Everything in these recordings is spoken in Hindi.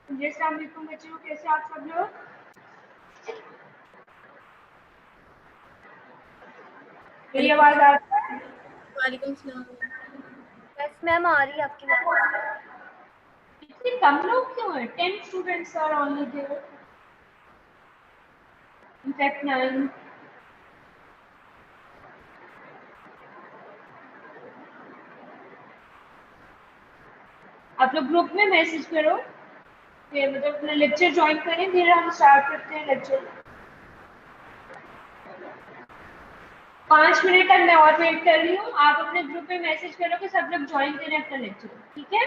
जी, अस्सलाम वालेकुम बच्चों, कैसे आप सब लोग? मेरी वालेकुम आवाज़ आ रही है? वालेकुम सलाम। यस मैम, आ रही है आपकी बात। इतने कम लोग क्यों हैं? 10 students are only there, in fact 9। आप लोग ग्रुप में मैसेज करो कि मतलब अपना लेक्चर ज्वाइन करें, फिर हम स्टार्ट करते हैं लेक्चर। 5 मिनट तक मैं और वेट कर रही हूँ। आप अपने ग्रुप में मैसेज करो कि सब लोग ज्वाइन करें अपना लेक्चर, ठीक है?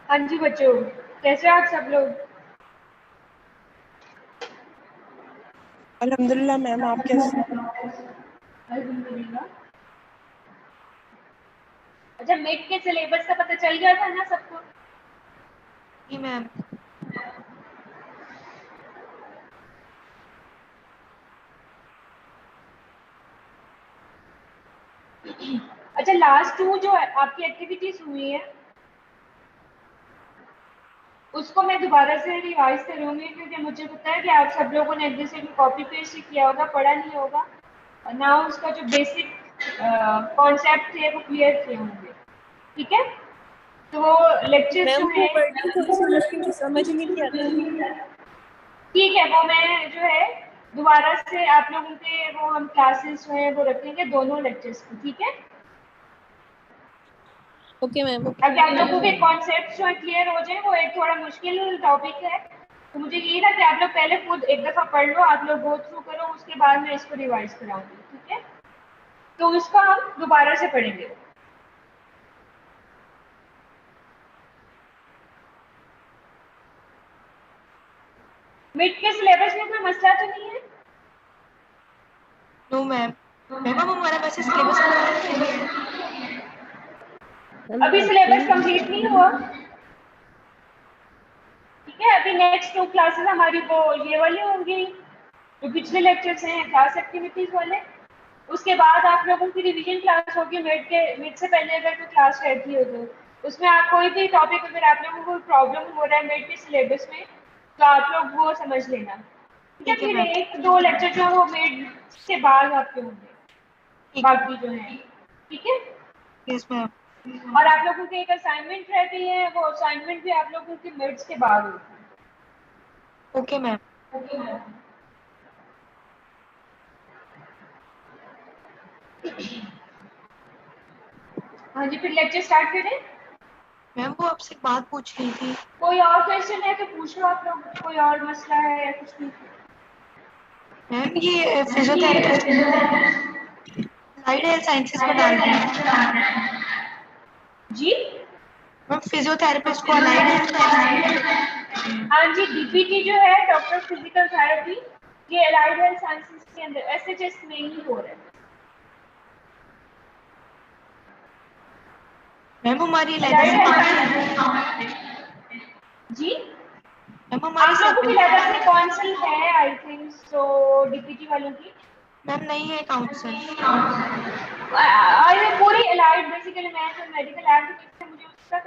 हाँ जी बच्चों, कैसे हो आप सब लोग? अल्हम्दुलिल्लाह मैम, आप कैसे? अल्हम्दुलिल्लाह। अच्छा, मिड के सिलेबस का पता चल गया था ना सबको? जी मैम। अच्छा, लास्ट 2 जो आपकी एक्टिविटीज हुई है उसको मैं दोबारा से रिवाइज करूंगी, क्योंकि मुझे पता है कि आप सब लोगों ने एक दूसरे को कॉपी पेस्ट ही किया होगा, पढ़ा नहीं होगा ना, उसका जो बेसिक कॉन्सेप्ट थे वो क्लियर किए होंगे। ठीक है, तो वो लेक्चर्स मैम जो वो है, वर्डिंग थोड़ी सी मुश्किल समझ ही नहीं आती। ठीक है, वो मैं जो है दोबारा से आप लोगों के वो हम क्लासेस जो है वो रखेंगे दोनों लेक्चर्स को। ठीक है, ओके मैम। ताकि आप लोगों के कॉन्सेप्ट जो है क्लियर हो जाए। वो एक थोड़ा मुश्किल टॉपिक है, तो मुझे यही ना कि आप लोग पहले खुद एक दफा पढ़ लो, आप लोग गो थ्रू करो, उसके बाद मैं इसको रिवाइज कराऊंगी। ठीक है, तो इसको हम दोबारा से पढ़ेंगे। मिड के सिलेबस में कोई मसला तो नहीं है? No ma'am. मैम अब हमारा वैसे सिलेबस कंप्लीट नहीं है। अभी सिलेबस कंप्लीट नहीं हुआ। ठीक है, अभी नेक्स्ट 2 क्लासेस हमारी वो ये वाली होंगी जो पिछले लेक्चर्स हैं क्लास एक्टिविटीज वाले। उसके बाद आप लोगों की रिवीजन क्लास होगी मिड से पहले, अगर कोई क्लास रहती हो तो उसमें आप कोई भी टॉपिक, अगर आप लोगों को प्रॉब्लम हो रहा है मिड के सिलेबस में, तो आप लोग वो समझ लेना। ठीक है, ठीक है फिर मैम। 1-2 लेक्चर जो है वो मिड के बाद आपके होंगे, ठीक है। बाकी जो है। ठीक है, यस मैम। और आप लोगों की एक असाइनमेंट रहती है, वो असाइनमेंट भी आप लोगों की मिड्स के बाद होती है। Okay ma'am. Okay ma'am. हाँ जी, फिर लेक्चर स्टार्ट करें। मैम वो आपसे एक बात पूछ रही थी। कोई और क्वेश्चन है तो पूछ लो आप लोग, कोई और मसला है या कुछ नहीं? मैम ये फिजियोथेरेपिस्ट अलाइड हेल्थ साइंसेज में डाल रहे हैं। जी, मैम फिजियोथेरेपिस्ट को अलाइड हेल्थ साइंसेज। हाँ जी, डीपीटी जो है डॉक्टर फिजिकल थेरेपी, ये अलाइड हेल्थ साइंसेज के अंदर एसएचएस में ही हो रहा है। मैम हमारी अलाइड हेल्थ लेटेस्ट साइंसेज। जी, मैम हमारी आप लोगों की सेपरेट लेटेस्ट में काउंसिल है आई थिंक सो, डीपीटी वालों की। मैम नहीं है काउंसिल। और पूरी अलाइड बेसिकली मैं जो मेडिकल एडवोकेट है, मुझे उसका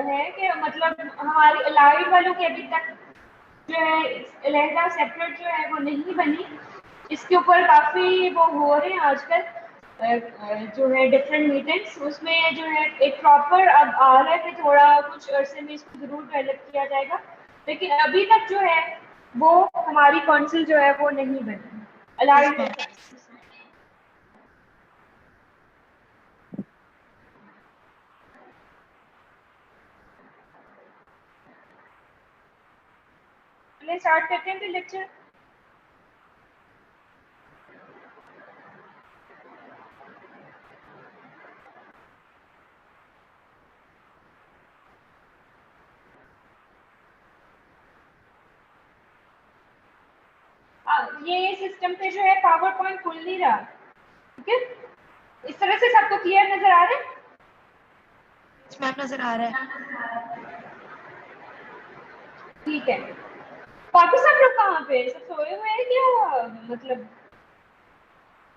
है कि मतलब हमारी अलाइड वालों की अभी तक जो है अलहदा सेपरेट जो है वो नहीं बनी। इसके ऊपर काफ़ी वो हो रहे हैं आजकल जो है डिफरेंट मीटिंग्स, उसमें जो है एक प्रॉपर अब आ रहा है कि थोड़ा कुछ अरसे में इसको ज़रूर डेवलप किया जाएगा, लेकिन अभी तक जो है वो हमारी काउंसिल जो है वो नहीं बनी अलाइड है। चलिए स्टार्ट करते हैं फिर लेक्चर। ये सिस्टम पे जो है पावर पॉइंट खुल नहीं रहा। ठीक है, इस तरह से सबको क्लियर नजर आ रहा है? मैम नजर आ रहा है। ठीक है, बाकी सब लोग कहाँ पे, सब सोए हुए हैं क्या? मतलब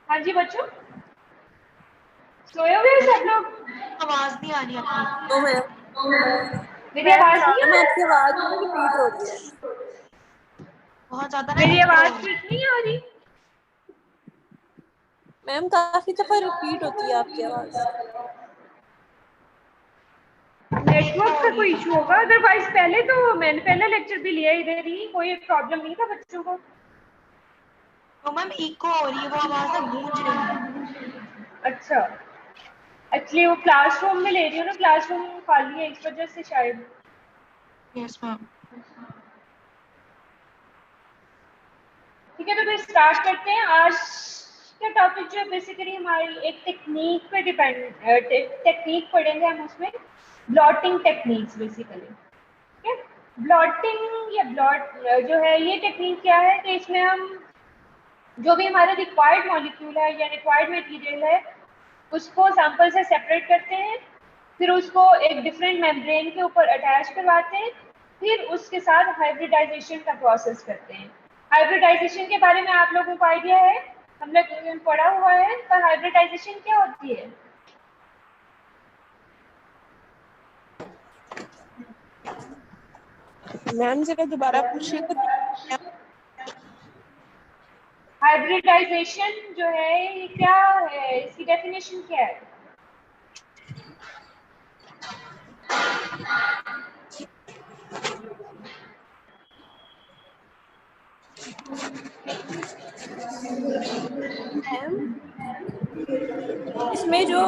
हाँ जी बच्चों, सोए हुए हैं सब लोग? आवाज नहीं आ रही आपकी। तो मैम मेरी आवाज नहीं आ मैम रही? आपकी आवाज रिपीट हो रही है। बहुत ज्यादा ना मेरी echo आवाज हो रही ठीक नहीं आ रही? मैम काफी दफा रिपीट होती है आपकी आवाज। नेटवर्क का है। कोई इशू होगा, अदरवाइज पहले तो मैंने पहला लेक्चर भी लिया इधर ही, कोई प्रॉब्लम नहीं था बच्चों को। तो मैम इको हो रही है, वो आवाज ना गूंज रही है। अच्छा, एक्चुअली वो क्लासरूम में ले रही हूँ ना, क्लासरूम खाली है इस वजह से शायद। Yes ma'am. ठीक है, तो फिर स्टार्ट करते हैं। आज का टॉपिक जो बेसिकली हमारी एक टेक्निक पे डिपेंड, टेक्निक पढ़ेंगे हम उसमें, ब्लॉटिंग टेक्निक्स बेसिकली। है। ब्लॉटिंग या ब्लॉट जो है ये टेक्निक क्या है कि इसमें हम जो भी हमारे रिक्वायर्ड मॉलिक्यूल है या रिक्वायर्ड मटेरियल है उसको सैंपल से सेपरेट करते हैं, फिर उसको एक डिफरेंट मेम्ब्रेन के ऊपर अटैच करवाते हैं, फिर उसके साथ हाइब्रिडाइजेशन का प्रोसेस करते हैं। हाइब्रिडाइजेशन के बारे में आप लोगों को आइडिया है, हम लोग पढ़ा हुआ है, पर हाइब्रिडाइजेशन क्या होती है? मैम जरा दोबारा पूछिए तो। हाइब्रिडाइजेशन जो है ये क्या है, इसकी डेफिनेशन क्या है? इसमें जो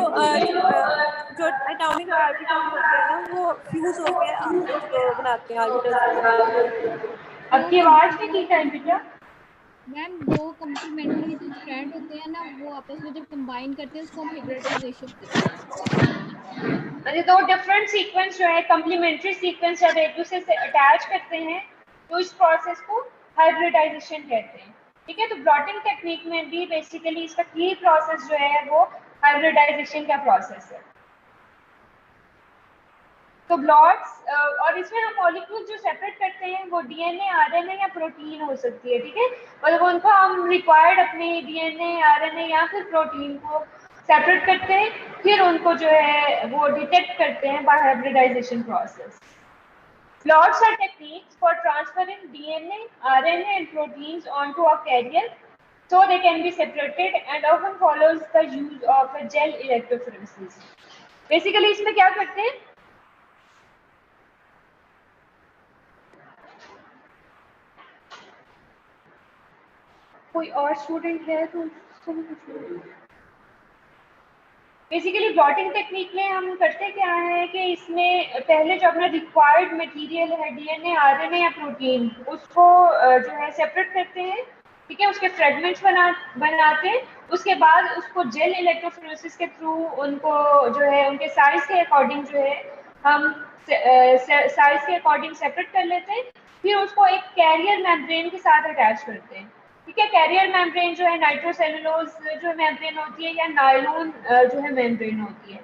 एटॉमिक ऑर्बिटल्स होते हैं ना वो फ्यूज होके उसको बनाते हैं, ऑर्बिटल्स को बनाते हैं। आपकी आवाज भी ठीक है बेटा? मैम दो कम्प्लीमेंट्री जो स्ट्रैंड होते हैं ना वो आपस में जब कंबाइन करते हैं उसको हम हाइब्रिडाइजेशन कहते हैं। अरे दो डिफरेंट सीक्वेंस जो है कम्प्लीमेंट्री सीक्वेंस जब एक दूसरे से अटैच करते हैं तो इस प्रोसेस को हाइब्रिडाइजेशन कहते हैं। ठीक है, तो ब्लॉटिंग टेक्निक में भी बेसिकली इसका की प्रोसेस जो है वो हाइब्रिडाइजेशन का प्रोसेस है। तो ब्लॉट्स और इसमें हम मॉलिक्यूल जो सेपरेट करते हैं वो डीएनए, आरएनए या प्रोटीन हो सकती है। ठीक है, मतलब उनको हम रिक्वायर्ड अपने डीएनए, आरएनए या फिर प्रोटीन को सेपरेट करते हैं, फिर उनको जो है वो डिटेक्ट करते हैं by hybridization process. Plots are techniques for transferring DNA, RNA and proteins onto a carrier so they can be separated and often follows the use of a gel electrophoresis. Basically इसमें क्या करते हैं? कोई और स्टूडेंट है तो बेसिकली ब्लॉटिंग टेक्निक में हम करते क्या है कि इसमें पहले जो अपना रिक्वायर्ड मटेरियल है डीएनए, आरएनए या प्रोटीन उसको जो है सेपरेट करते हैं। ठीक है, उसके फ्रेगमेंट्स बनाते हैं, उसके बाद उसको जेल इलेक्ट्रोफोरेसिस के थ्रू उनको जो है उनके साइज के अकॉर्डिंग जो है हम साइज के अकॉर्डिंग सेपरेट कर लेते हैं, फिर उसको एक कैरियर मेम्ब्रेन के साथ अटैच करते हैं। ठीक है, कैरियर मेम्ब्रेन जो है नाइट्रोसेलुलोज जो मेम्ब्रेन होती है या नायलॉन जो है मेम्ब्रेन होती है,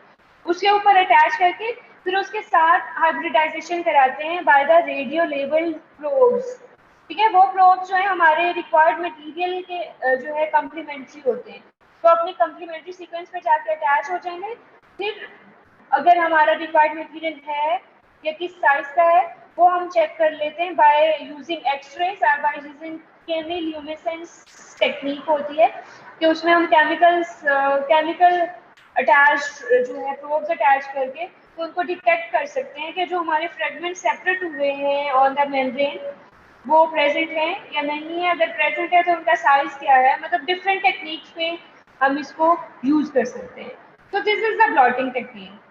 उसके ऊपर अटैच करके फिर उसके साथ हाइब्रिडाइजेशन कराते हैं by the radio labelled probes. ठीक है, वो प्रोब्स जो है हमारे रिक्वायर्ड मटेरियल के जो है कम्प्लीमेंट्री होते हैं, तो अपने कम्प्लीमेंट्री सीक्वेंस पे जाकर अटैच हो जाएंगे। फिर अगर हमारा रिक्वायर्ड मटेरियल है या किस साइज का है वो हम चेक कर लेते हैं बाय यूजिंग एक्सरेज और बाय यूजिंग केमिल्यूमिनेसेंस टेक्निक होती है कि उसमें हम केमिकल अटैच जो है प्रोब्स अटैच करके तो उनको डिटेक्ट कर सकते हैं कि जो हमारे फ्रेगमेंट सेपरेट हुए हैं ऑन द मेम्ब्रेन वो प्रेजेंट है या नहीं है। अगर प्रेजेंट है तो उनका साइज क्या है, मतलब डिफरेंट टेक्निक्स पे हम इसको यूज कर सकते हैं। तो this is the blotting technique.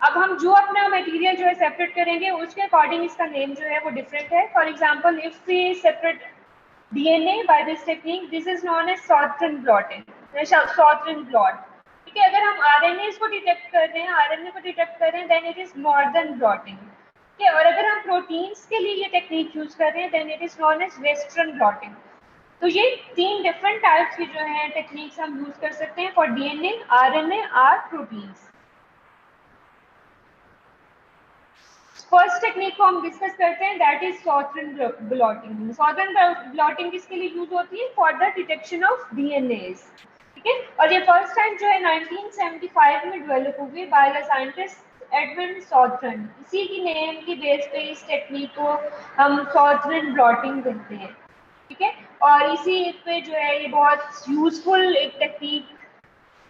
अब हम जो अपना मटेरियल जो है सेपरेट करेंगे उसके अकॉर्डिंग इसका नेम जो है वो डिफरेंट है। For example if we separate DNA by this technique this is known as southern blotting, southern blot. ठीक है, अगर हम आरएनए को डिटेक्ट कर रहे हैं, आरएनए को डिटेक्ट कर रहे हैं then it is northern blotting. ठीक है, और अगर हम प्रोटीन्स के लिए ये टेक्निक यूज कर रहे हैं then it is known as western blotting. तो ये तीन डिफरेंट टाइप्स की जो है टेक्निक्स हम यूज कर सकते हैं फॉर डीएनए, आरएनए और प्रोटीन्स। फर्स्ट टेक्निक को हम डिस्कस करते हैं, दैट इज सॉर्थन ब्लॉटिंग। सॉर्थन ब्लॉटिंग किसके लिए यूज होती है? For the detection of DNS. ठीक है, और ये फर्स्ट टाइम जो है 1975 में डेवलप हुई बाय द साइंटिस्ट एडविन सॉर्थन। इसी की नेम की बेस पे इस टेक्निक को हम सॉर्थन ब्लॉटिंग कहते हैं। ठीक है, और इसी पे जो है ये बहुत यूजफुल एक टेक्निक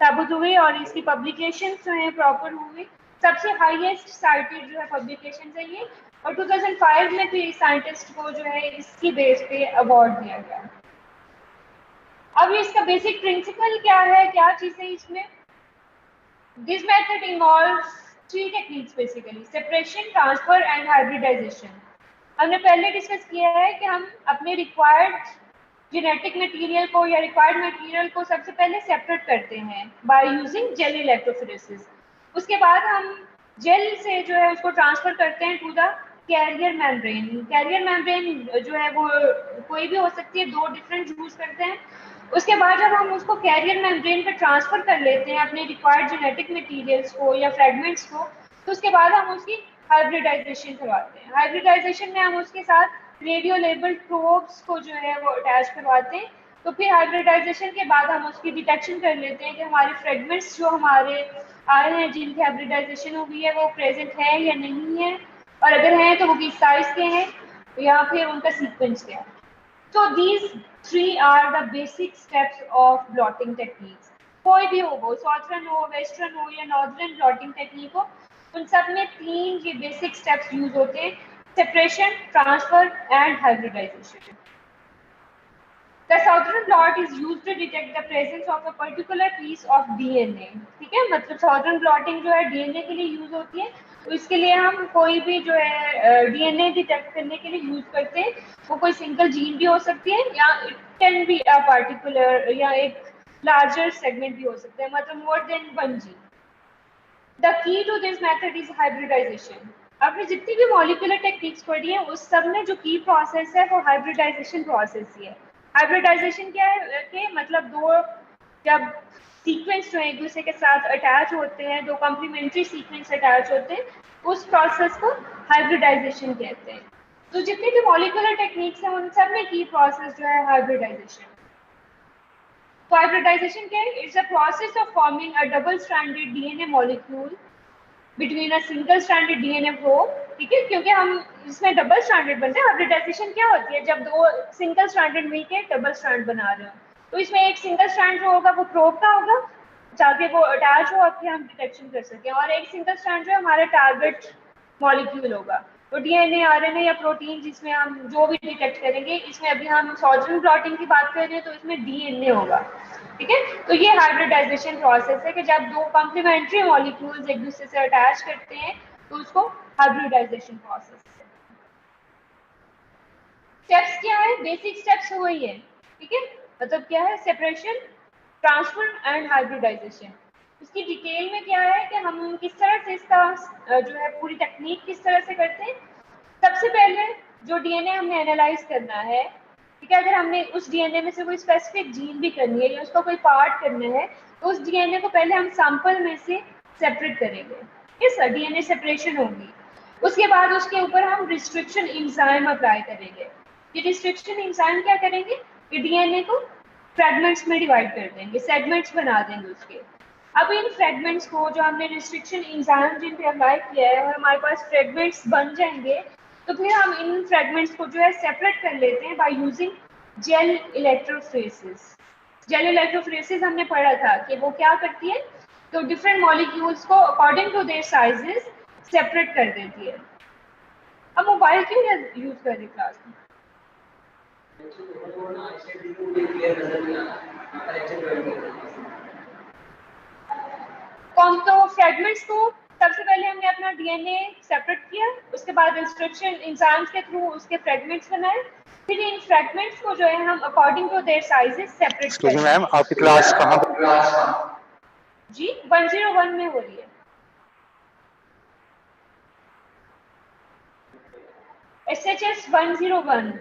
साबित हुई और इसकी पब्लिकेशन जो है प्रॉपर हुई। सबसे हाईएस्ट साइटेड जो है पब्लिकेशन है ये, और 2005 में भी साइंटिस्ट को जो है इसकी बेस पे अवार्ड दिया गया। अब इसका बेसिक प्रिंसिपल क्या है, क्या चीजें इसमें? This method involves three techniques basically, separation, transfer and hybridization. हमने पहले डिस्कस किया है कि हम अपने रिक्वायर्ड जेनेटिक मटेरियल को या रिक्वायर्ड मटेरियल को सबसे पहले सेपरेट करते हैं बाय यूजिंग जेल इलेक्ट्रोफोरेसिस। उसके बाद हम जेल से जो है उसको ट्रांसफर करते हैं to the carrier membrane. Carrier membrane जो है वो कोई भी हो सकती है, 2 डिफरेंट यूज करते हैं। उसके बाद जब हम उसको कैरियर मेम्ब्रेन पे ट्रांसफर कर लेते हैं अपने रिक्वायर्ड जेनेटिक मटेरियल्स को या फ्रेगमेंट्स को, तो उसके बाद हम उसकी हाइब्रिडाइजेशन करवाते हैं। हाइब्रिडाइजेशन में हम उसके साथ रेडियो लेबल प्रोब्स को जो है वो अटैच करवाते हैं। तो फिर हाइब्रिडाइजेशन के बाद हम उसकी डिटेक्शन कर लेते हैं कि हमारे फ्रेगमेंट्स जो हमारे आए हैं जिनकी हाइब्रिडाइजेशन हुई है वो प्रेजेंट है या नहीं है, और अगर हैं तो वो किस साइज के हैं या फिर उनका सीक्वेंस क्या है। So these 3 are the basic steps of blotting techniques. कोई भी हो, वो साउथर्न हो, वेस्टर्न हो या नॉर्दर्न ब्लॉटिंग टेक्निक हो, उन सब में 3 ये बेसिक स्टेप्स यूज होते हैं: separation, transfer and hybridization. The southern blot is used to detect the presence of a particular piece of DNA. ठीक है, मतलब southern blotting जो है DNA के लिए यूज होती है। तो इसके लिए हम कोई भी जो है DNA डिटेक्ट करने के लिए यूज करते हैं। वो कोई सिंगल जीन भी हो सकती है या it can be a particular या एक लार्जर सेगमेंट भी हो सकता है, मतलब more than 1 gene. The key to this method is hybridization. आपने जितनी भी मॉलिक्यूलर टेक्निक्स पढ़ी है उस सब में जो की प्रोसेस है वो हाइब्रिडाइजेशन प्रोसेस ही है। हाइब्रिडाइजेशन क्या है कि मतलब 2 जब सीक्वेंस जो एक दूसरे के साथ अटैच होते हैं, 2 कॉम्प्लीमेंट्री सीक्वेंस अटैच होते हैं, उस प्रोसेस को हाइब्रिडाइजेशन कहते हैं। तो जितनी भी मॉलिक्यूलर टेक्निक्स हैं उन सब में की प्रोसेस जो है हाइब्रिडाइजेशन। तो हाइब्रिडाइजेशन क्या है? It's a process of forming a double stranded DNA molecule between a single stranded DNA probe. ठीक है, क्योंकि हम इसमें डबल स्ट्रैंडेड बनते हैं। हाइब्रिडाइजेशन क्या होती है? जब 2 सिंगल स्ट्रैंडेड मिलके डबल स्ट्रैंड बना रहे हो, तो इसमें एक सिंगल स्ट्रैंड जो होगा वो प्रोब का होगा ताकि वो अटैच हो और फिर हम डिटेक्शन कर सकें, और एक सिंगल स्ट्रैंड जो है हमारा टारगेट मॉलिक्यूल होगा। तो डीएनए, आरएनए या प्रोटीन जिसमें हम जो भी डिटेक्ट करेंगे, इसमें अभी हम सॉल्वेंट ब्लॉटिंग की बात कर रहे हैं तो इसमें डीएनए होगा। ठीक है, तो ये हाइब्रिडाइजेशन प्रोसेस है कि जब 2 कॉम्प्लीमेंट्री मॉलिक्यूल्स एक दूसरे से अटैच करते हैं तो उसको हाइब्रिडाइजेशन प्रोसेस है। स्टेप्स क्या है? बेसिक स्टेप्स वही है। ठीक है, मतलब क्या है? Separation, transfer and hybridization. इसकी डिटेल में क्या है कि हम किस तरह से इसका जो है पूरी टेक्निक किस तरह से करते हैं। सबसे पहले जो डीएनए हमने एनालाइज करना है, ठीक है, अगर हमने उस डीएनए में से कोई स्पेसिफिक जीन भी करनी है या उसका कोई पार्ट करना है, तो उस डीएनए को पहले हम सैंपल में से सेपरेट करेंगे। ठीक है, डीएनए सेपरेशन होगी। उसके बाद उसके ऊपर हम रिस्ट्रिक्शन एंजाइम अप्लाई करेंगे। ये रिस्ट्रिक्शन एंजाइम क्या करेंगे कि डीएनए को फ्रेगमेंट्स में डिवाइड कर देंगे, सेगमेंट्स बना देंगे उसके। अब इन फ्रेगमेंट्स को जो हमने रिस्ट्रिक्शन एंजाइम जिन पे अप्लाई किया है और हमारे पास फ्रेगमेंट्स बन जाएंगे, तो फिर हम इन फ्रेगमेंट्स को जो है सेपरेट कर लेते हैं by using gel electrophoresis. Gel electrophoresis हमने पढ़ा था कि वो क्या करती है, तो डिफरेंट मॉलिक्यूल्स को according to their sizes separate कर देती है। अब मोबाइल क्यों यूज कर रही क्लास में? तो फ्रेगमेंट्स को सबसे पहले हमने अपना डीएनए सेपरेट किया, उसके बाद इंस्ट्रक्शन एंजाइम्स के थ्रू उसके फ्रेगमेंट्स बनाए, फिर इन फ्रेगमेंट्स को जो है हम according to their sizes separate excuse me ma'am, आपकी क्लास कहाँ जी 101 में हो रही है। SHS 101।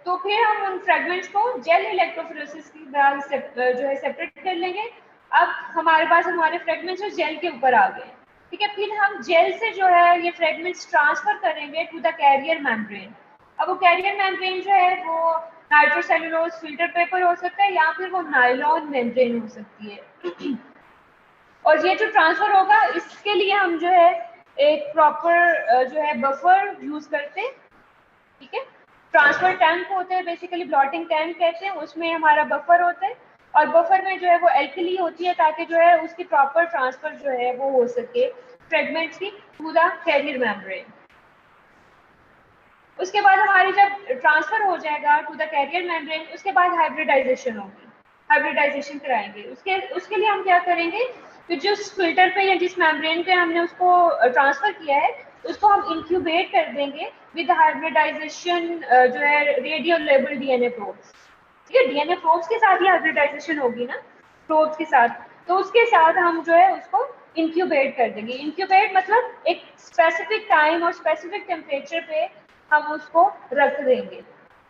तो फिर हम उन फ्रेगमेंट्स को जेल इलेक्ट्रोफोरेसिस की द्वारा जो है सेपरेट कर लेंगे। अब हमारे पास हमारे फ्रेगमेंट्स जो जेल के ऊपर आ गए। ठीक है, फिर हम जेल से जो है ये फ्रेगमेंट्स ट्रांसफर करेंगे टू द कैरियर मेम्ब्रेन। अब वो कैरियर मेम्ब्रेन जो है वो नाइट्रोसेलुलोज फिल्टर पेपर हो सकता है या फिर वो नायलॉन मेम्ब्रेन हो सकती है। और ये जो ट्रांसफर होगा इसके लिए हम जो है एक प्रॉपर जो है बफर यूज करते हैं। ठीक है, ट्रांसफर टैंक होते हैं, बेसिकली ब्लॉटिंग टैंक कहते हैं, उसमें हमारा बफर होता है और बफर में जो है वो एल्कली होती है ताकि जो है उसकी प्रॉपर ट्रांसफर जो है वो हो सके फ्रेगमेंट्स की टू द कैरियर मेम्ब्रेन। उसके बाद हमारी जब ट्रांसफर हो जाएगा टू द कैरियर मेम्ब्रेन, उसके बाद हाइब्रिडाइजेशन होगी, हाइब्रिडाइजेशन कराएंगे। उसके लिए हम क्या करेंगे कि जिस फिल्टर पे या जिस मेम्ब्रेन पे हमने उसको ट्रांसफर किया है उसको हम इंक्यूबेट कर देंगे विद हाइब्रिडाइजेशन जो है रेडियो लेबल डीएनए प्रोब्स। ठीक है, डीएनए प्रोब्स के साथ ही हाइब्रिडाइजेशन होगी ना, प्रोब्स के साथ। तो उसके साथ हम जो है उसको इंक्यूबेट कर देंगे। इंक्यूबेट मतलब एक स्पेसिफिक टाइम और स्पेसिफिक टेम्परेचर पे हम उसको रख देंगे,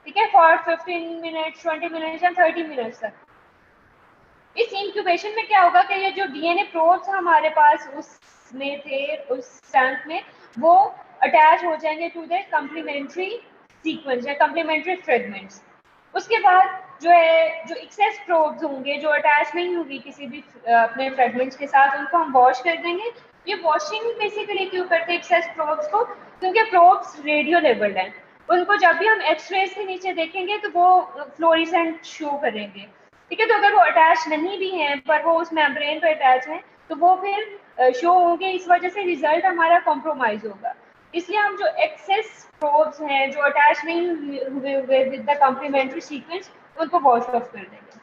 ठीक है, फॉर 15 मिनट्स, 20 मिनट्स या 30 मिनट्स तक। इस इंक्यूबेशन में क्या होगा कि ये जो डीएनए प्रोब्स हमारे पास उसमें थे उस टैंक में, वो अटैच हो जाएंगे टू द कम्प्लीमेंट्री सीक्वेंस या कम्प्लीमेंट्री फ्रेगमेंट्स। उसके बाद जो है जो एक्सेस प्रोब्स होंगे जो अटैच नहीं होंगी किसी भी अपने फ्रेगमेंट्स के साथ, उनको हम वॉश कर देंगे। ये वॉशिंग बेसिकली क्यों करते हैं एक्सेस प्रोब्स को? क्योंकि प्रोब्स रेडियो लेबल्ड हैं, उनको जब भी हम एक्सरेज के नीचे देखेंगे तो वो फ्लोरेसेंट शो करेंगे, ठीक है। तो अगर वो अटैच नहीं भी हैं पर वो उस मेम्ब्रेन पे अटैच हैं तो वो फिर शो होंगे, इस वजह से रिजल्ट हमारा कॉम्प्रोमाइज होगा। इसलिए हम जो एक्सेस प्रोब्स हैं जो अटैच नहीं हुए विद द कम्प्लीमेंट्री सीक्वेंस, उनको वॉश ऑफ कर देंगे।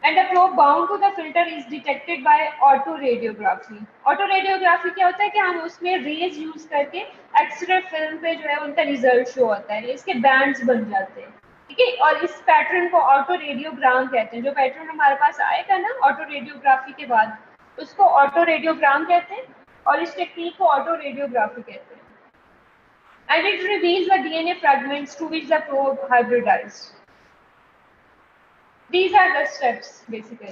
And the probe bound to the filter is detected by autoradiography. Autoradiography क्या होता है कि हम उसमें रेज यूज करके एक्सरे फिल्म पे जो है उनका रिजल्ट शो होता है, इसके बैंड्स बन जाते हैं, ठीक है। और इस पैटर्न को ऑटो रेडियोग्राम कहते हैं। जो पैटर्न हमारे पास आएगा ना ऑटो रेडियोग्राफी के बाद, उसको ऑटो रेडियोग्राम कहते हैं और इस टेक्निक को ऑटो रेडियोग्राफी कहते हैं। And it reveals the DNA fragments to which the probe hybridized. These are the steps basically,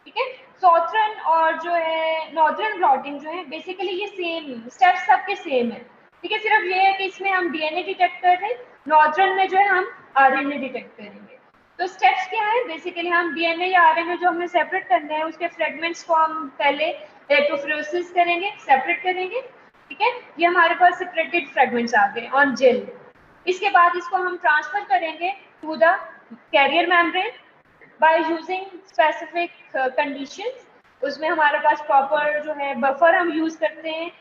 ठीक है। सॉथर्न और जो है नॉर्दर्न ब्लॉटिंग जो है बेसिकली ये सेम स्टेप्स सबके सेम है, ठीक है। सिर्फ ये है कि इसमें हम डीएनए डिटेक्ट कर रहे हैं, नॉर्दर्न में जो है हम आरएनए डिटेक्ट करेंगे। तो स्टेप्स क्या है? बेसिकली हम डीएनए या आरएनए जो हमें सेपरेट करना है उसके फ्रेगमेंट्स को हम पहले इलेक्ट्रोफोरेसिस करेंगे, सेपरेट करेंगे, ठीक है। ये हमारे पास सेपरेटेड फ्रेगमेंट्स आ गए ऑन जेल। इसके बाद इसको हम ट्रांसफर करेंगे to the carrier membrane by using specific conditions. उसमें हमारे पास प्रॉपर जो है बफर हम यूज करते हैं,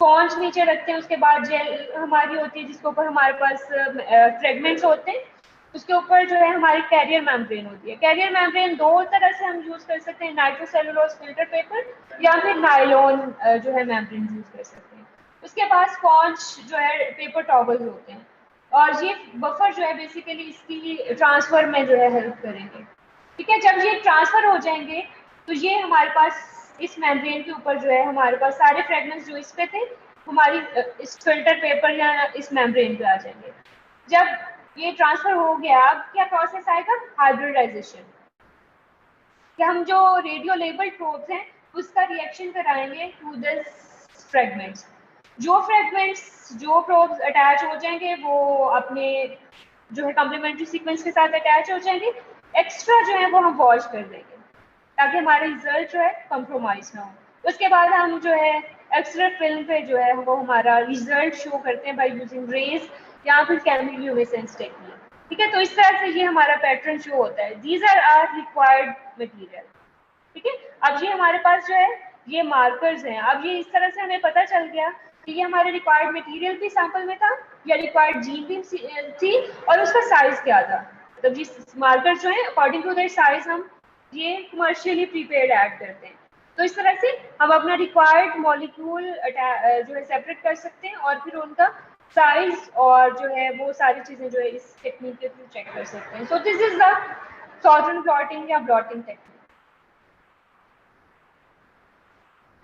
स्पॉन्ज नीचे रखते हैं, उसके बाद जेल हमारी होती है जिसके ऊपर हमारे पास फ्रेगमेंट्स होते हैं, उसके ऊपर जो है हमारी कैरियर मेम्ब्रेन होती है। कैरियर मेम्ब्रेन दो तरह से हम यूज कर सकते हैं, नाइट्रोसेलुलोज फिल्टर पेपर या फिर नायलॉन जो है मेम्ब्रेन यूज कर सकते हैं। उसके बाद स्पॉन्ज जो है पेपर टॉवल होते हैं और ये बफर जो है बेसिकली इसकी ट्रांसफर में जो है हेल्प करेंगे, ठीक है। जब ये ट्रांसफर हो जाएंगे तो ये हमारे पास इस मेम्ब्रेन के ऊपर जो है हमारे पास सारे फ्रेगमेंट्स जो इस पे थे हमारी इस फिल्टर पेपर या इस मेम्ब्रेन पे आ जाएंगे। जब ये ट्रांसफर हो गया अब क्या प्रोसेस आएगा? हाइब्रिडाइजेशन, कि हम जो रेडियो लेबल्ड प्रोब्स हैं उसका रिएक्शन कराएंगे टू दिस फ्रेगमेंट्स। जो फ्रेगमेंट्स जो प्रोब्स अटैच हो जाएंगे वो अपने जो है कम्प्लीमेंट्री सीक्वेंस के साथ अटैच हो जाएंगे, एक्स्ट्रा जो है वो हम वॉश कर देंगे ताकि हमारा रिजल्ट जो है कॉम्प्रोमाइज ना हो। उसके बाद हम जो है एक्सरे फिल्म पे जो है वो हमारा रिजल्ट शो करते हैं बाय यूजिंग रेज या फिर केमिकल्यूमिनेसेंस टेक्निक, ठीक है। तो इस तरह से ये हमारा पैटर्न शो होता है। दीज आर रिक्वायर्ड मटेरियल, ठीक है। अब ये हमारे पास जो है ये मार्कर्स हैं। अब ये इस तरह से हमें पता चल गया कि ये हमारे रिक्वायर्ड मटेरियल भी सैंपल में था या रिक्वायर्ड जीन भी थी और उसका साइज क्या था। मतलब ये मार्कर्स जो है अकॉर्डिंग टू दैट साइज हम ये कमर्शियली प्रीपेयर्ड ऐड करते हैं। तो इस तरह से हम अपना रिक्वायर्ड मॉलिक्यूल जो है सेपरेट कर सकते हैं और फिर उनका साइज और जो है वो सारी चीजें जो है इस टेक्निक के थ्रू चेक कर सकते हैं। So this is the solvent blotting या ब्लॉटिंग टेक्निक।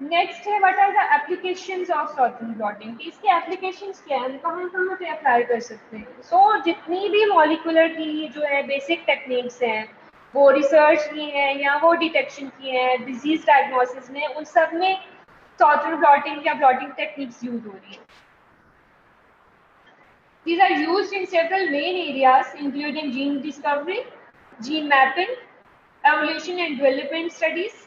नेक्स्ट है what are the applications of solvent blotting. इसके एप्लीकेशंस क्या हैं, कहाँ कहाँ पे अप्लाई कर सकते हैं। सो जितनी भी मॉलिक्यूलर की जो है बेसिक टेक्निक्स हैं वो रिसर्च की हैं या वो डिटेक्शन की हैं डिजीज डायग्नोसिस में, उन सब में सॉल्वेंट ब्लॉटिंग या ब्लॉटिंग टेक्निक्स यूज हो रही है। These are used in several main areas including gene discovery, gene mapping, evolution and development studies,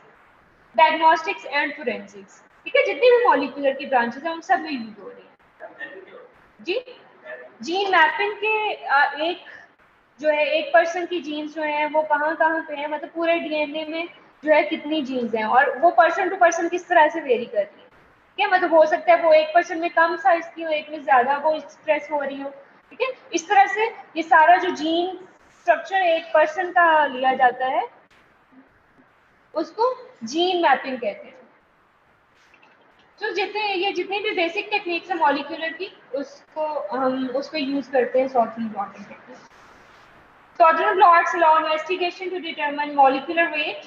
diagnostics and forensics, ठीक है। जितनी भी मॉलिक्यूलर की ब्रांचेस हैं उन सब में यूज हो रही है जी। जीन मैपिंग के एक जो है एक पर्सन की जीन्स जो है वो कहाँ कहाँ पे है, मतलब पूरे डीएनए में जो है कितनी जीन्स हैं और वो पर्सन टू पर्सन किस तरह से वेरी कर रही है, ठीक है। मतलब हो सकता है वो एक पर्सन में कम साइज की हो, एक में ज्यादा वो एक्सप्रेस हो रही हो, ठीक है। इस तरह से ये सारा जो जीन स्ट्रक्चर एक पर्सन का लिया जाता है उसको जीन मैपिंग कहते हैं। तो जितनी भी बेसिक टेक्निक्स है मॉलिक्यूलर की उसको हम उस पर यूज करते हैं solvent blotting technique. Sawtelle plots allow investigation to determine molecular weight,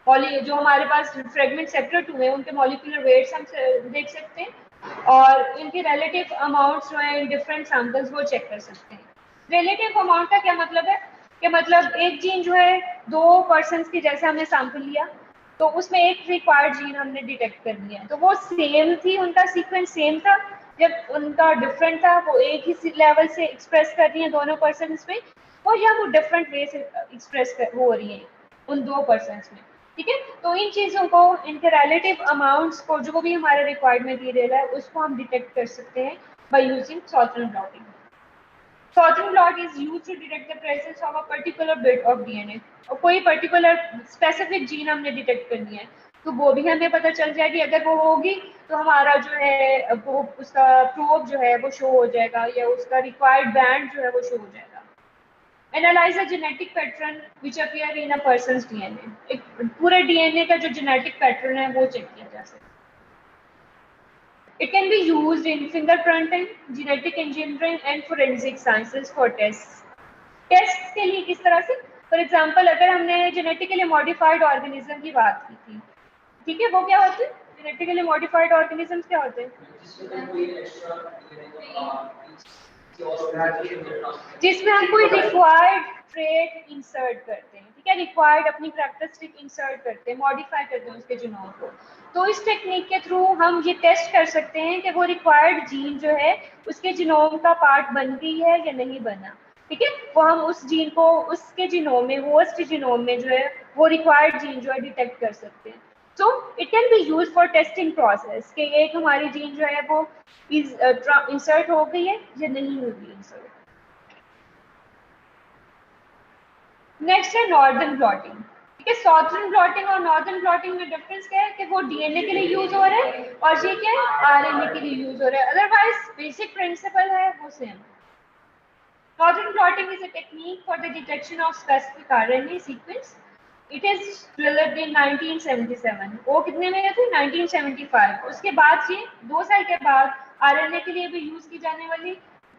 जो हमारे पास फ्रेगमेंट सेपरेट हुए हैं उनके मॉलिक्यूलर वेट्स हम देख सकते हैं और इनके रिलेटिव अमाउंट्स जो है इन डिफरेंट सैम्पल्स वो चेक कर सकते हैं। रिलेटिव अमाउंट का क्या मतलब है कि मतलब एक जीन जो है 2 पर्सन्स की जैसे हमने सैंपल लिया तो उसमें एक रिक्वायर्ड जीन हमने डिटेक्ट कर लिया तो वो सेम थी, उनका सीक्वेंस सेम था, जब उनका डिफरेंट था वो एक ही लेवल से एक्सप्रेस कर रही है दोनों पर्सन्स में और या वो डिफरेंट वे से एक्सप्रेस हो रही है उन 2 पर्सन्स में। ठीक है, तो इन चीज़ों को इनके रिलेटिव अमाउंट्स को जो भी हमारा रिक्वायर्ड मटेरियल है उसको हम डिटेक्ट कर सकते हैं by using sorted blotting. Sorting blot is used to detect the presence of a particular bit of DNA. और कोई पर्टिकुलर स्पेसिफिक जीन हमने डिटेक्ट करनी है तो वो भी हमें पता चल जाएगी, अगर वो होगी तो हमारा जो है वो उसका प्रोब जो है वो शो हो जाएगा या उसका रिक्वायर्ड बैंड जो है वो शो हो जाएगा। Analyze a genetic pattern which appear in a person's DNA. एक पूरे DNA का जो जेनेटिक पैटर्न है वो चेक किया जा सकता है। It can be used in fingerprinting, genetic engineering and forensic sciences for tests. Tests के लिए किस तरह से? For example, अगर हमने genetically modified organism की बात की थी, ठीक है, वो क्या होते हैं? Genetically modified organisms क्या होते हैं? जिसमें हम कोई रिक्वायर्ड ट्रेट इंसर्ट करते हैं, ठीक है, रिक्वायर्ड अपनी कैरेक्टरिस्टिक इंसर्ट करते हैं, मॉडिफाई करते हैं उसके जीनोम को। तो इस टेक्निक के थ्रू हम ये टेस्ट कर सकते हैं कि वो रिक्वायर्ड जीन जो है उसके जीनोम का पार्ट बन गई है या नहीं बना। ठीक है, वो हम उस जीन को उसके जीनोम में, होस्ट जीनोम में जो है वो रिक्वायर्ड जीन जो है डिटेक्ट कर सकते हैं। So it can be use for testing process कि एक हमारी जीन जो है वो इंसर्ट हो गई है या नहीं होगी इंसर्ट। नेक्स्ट है नॉर्दर्न ब्लॉटिंग। ठीक है, साउथर्न ब्लॉटिंग और नॉर्दर्न ब्लॉटिंग में डिफरेंस क्या है कि वो डीएनए के लिए यूज हो रहा है और ये क्या है आरएनए के लिए यूज हो रहा है, अदरवाइज बेसिक प्रिंसिपल है वो same. Northern blotting is a technique for the detection of specific RNA sequence. It is developed in 1977। वो कितने में थे? 1975। उसके बाद ये 2 साल के बाद आरएनए के लिए भी यूज की जाने वाली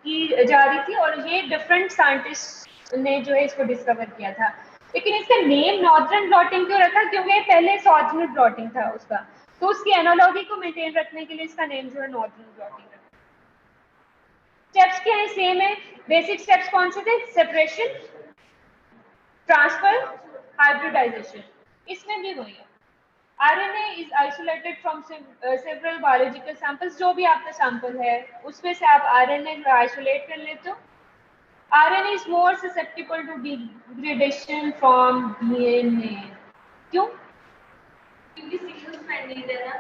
की जा रही थी और ये डिफरेंट साइंटिस्ट ने जो है इसको डिस्कवर किया था। लेकिन इसका नेम नॉर्दर्न ब्लॉटिंग क्यों रखा? क्योंकि पहले साउथर्न ब्लॉटिंग था उसका, तो उसकी एनालॉजी को मेंटेन रखने के लिए इसका नेम जो है नॉर्दर्न ब्लॉटिंग रखा। स्टेप्स क्या है? सेम है। बेसिक स्टेप्स कौन से थे? Separation, transfer, hybridization. इसमें भी वही है। RNA is isolated from several biological samples। जो भी आपका सैंपल है उसमें से आप RNA को आइसोलेट कर लेते हो। RNA is more susceptible to degradation from DNA। क्यों? क्योंकि सिंगल स्ट्रैंडेड है ना,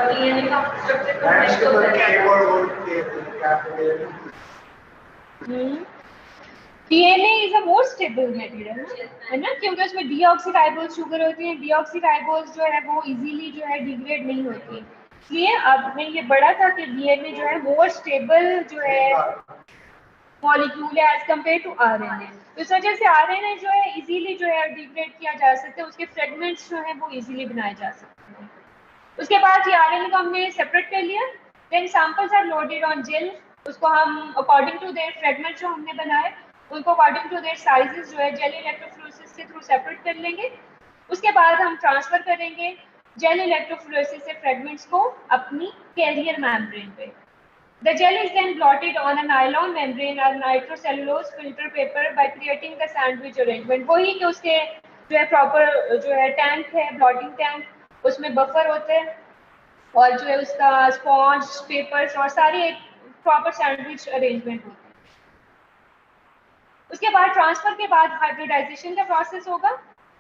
DNA का structure DNA is a more stable material है ना, क्योंकि उसमें डीऑक्सीराइबोस शुगर होती है। डीऑक्सीराइबोस जो है वो इजीली जो है डिग्रेड नहीं होती, इसलिए आपने ये पढ़ा था कि डीएनए जो है मोर स्टेबल जो है मॉलिक्यूल है एज कम्पेयर टू आरएनए। तो इस वजह से आरएनए जो है इजीली जो है डिग्रेड किया जा सकता है, उसके फ्रेगमेंट्स जो है वो इजीली बनाए जा सकते हैं। उसके बाद ये आरएनए को हमने सेपरेट कर लिया, then samples are loaded on gel. उसको हम अकॉर्डिंग टू देयर फ्रेगमेंट जो हमने बनाए उनको अकॉर्डिंग टू देयर साइजेस जो है जेल इलेक्ट्रोफ्लोरेसिस के थ्रू सेपरेट कर लेंगे। उसके बाद हम ट्रांसफर करेंगे जेल इलेक्ट्रोफ्लोरेसिस से फ्रेगमेंट्स को अपनी कैरियर मेम्ब्रेन पे। The gel is then blotted on a nylon membrane or nitrocellulose filter paper by creating the sandwich arrangement। वही कि उसके जो है प्रॉपर जो है टैंक है, ब्लॉटिंग टैंक, उसमें बफर होते हैं और जो है उसका स्पॉन्ज, पेपर्स और सारी एक प्रॉपर सैंडविच अरेंजमेंट होती है। उसके बाद ट्रांसफर के बाद हाइब्रिडाइजेशन का प्रोसेस होगा।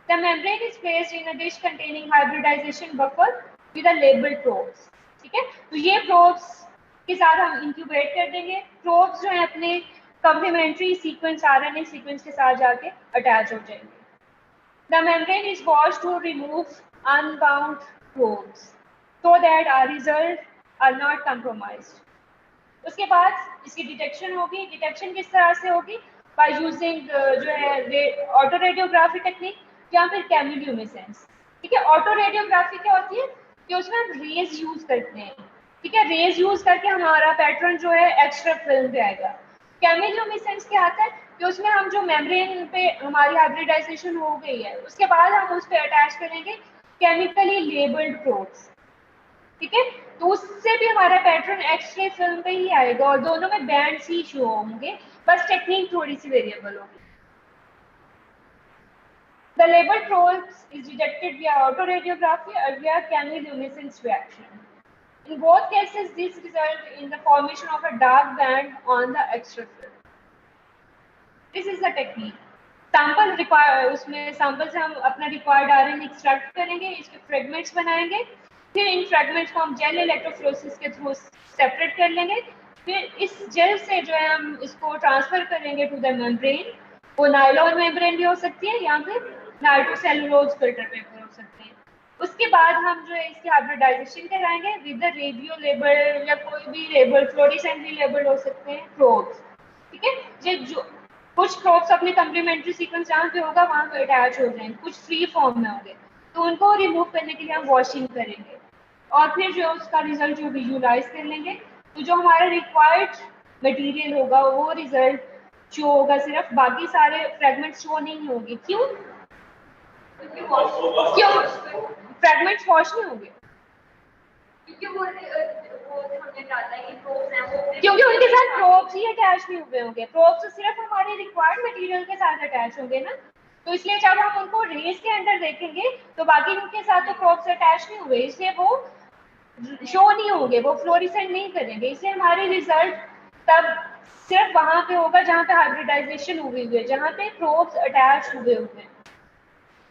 The membrane is placed in a dish containing hybridization buffer with a labelled probes. ठीक है, तो ये प्रोब्स के साथ हम इंक्यूबेट कर देंगे। प्रोब्स जो है अपने कॉम्प्लीमेंट्री सीक्वेंस आरएनए सीक्वेंस के साथ जाके अटैच हो जाएंगे। The membrane is washed to remove unbound probes so that our result are not compromised। उसके बाद इसकी डिटेक्शन होगी। डिटेक्शन किस तरह से होगी? बाय यूजिंग जो है ऑटो रेडियोग्राफी टेक्निक या फिर केमिल्यूमिनेसेंस। ठीक है, ऑटो रेडियोग्राफी क्या होती है कि उसमें हम रेज यूज करते हैं। ठीक है, रेज यूज करके हमारा पैटर्न जो है एक्स्ट्रा फिल्म पे आएगा। केमिल्यूमिनेसेंस क्या आता है कि उसमें हम जो मेम्ब्रेन पे हमारी हाइब्रिडाइजेशन हो गई है उसके बाद हम उस पर अटैच करेंगे केमिकली लेबल्ड प्रोब्स, ठीक है। तो उससे भी हमारा पैटर्न एक्स-रे फिल्म पे ही आएगा और दोनों में बैंड्स ही शो होंगे, बस टेक्निक थोड़ी सी वेरिएबल होगी। The labeled probes is detected via autoradiography or via chemiluminescence reaction. In both cases, this results in the formation of a dark band on the X-ray film. This is the technique. Sample require उसमें सैंपल से हम अपना रिक्वायर्ड आरएनए एक्सट्रैक्ट करेंगे, इसके फ्रेगमेंट्स बनाएंगे, फिर इन फ्रेगमेंट्स को हम जेल इलेक्ट्रोफोरेसिस के थ्रू सेपरेट कर लेंगे, फिर इस जेल से जो है हम इसको ट्रांसफर करेंगे टू द मेम्ब्रेन। वो नायलॉन मेम्ब्रेन भी हो सकती है या फिर नाइट्रोसेलुलोज फिल्टर पेपर हो सकते हैं। उसके बाद हम जो है इसकी हाइब्रिडाइजेशन कराएंगे विद द रेडियो लेबल या कोई भी लेबल, फ्लोरेसेंट भी लेबल हो सकते हैं, प्रोब्स, ठीक है। ये जो कुछ प्रोब्स अपने कम्प्लीमेंट्री सीक्वेंस जहाँ पे होगा वहाँ पे अटैच हो जाएंगे, कुछ फ्री फॉर्म में होंगे, तो उनको रिमूव करने के लिए हम वॉशिंग करेंगे और फिर जो उसका रिजल्ट जो विजुलाइज कर लेंगे। तो जो हमारा रिक्वायर्ड मटेरियल होगा वो रिजल्ट शो होगा, सिर्फ बाकी सारे फ्रेगमेंट्स शो नहीं होंगे। क्यों फ्रेगमेंट्स वॉश नहीं होंगे? क्योंकि उनके साथ प्रोब्स ही अटैच नहीं हुए होंगे। प्रोब्स तो सिर्फ हमारे रिक्वायर्ड मटेरियल के साथ अटैच होंगे ना, तो इसलिए जब हम उनको रेस के अंदर देखेंगे तो बाकी उनके साथ तो प्रोब्स अटैच नहीं हुए, इसलिए वो शो नहीं होंगे, वो फ्लोरिसेंट नहीं करेंगे। इसलिए हमारे रिजल्ट तब सिर्फ वहां पे होगा जहाँ पे हाइब्रिडाइजेशन हुई है, जहाँ पे प्रोब्स अटैच हुए हैं,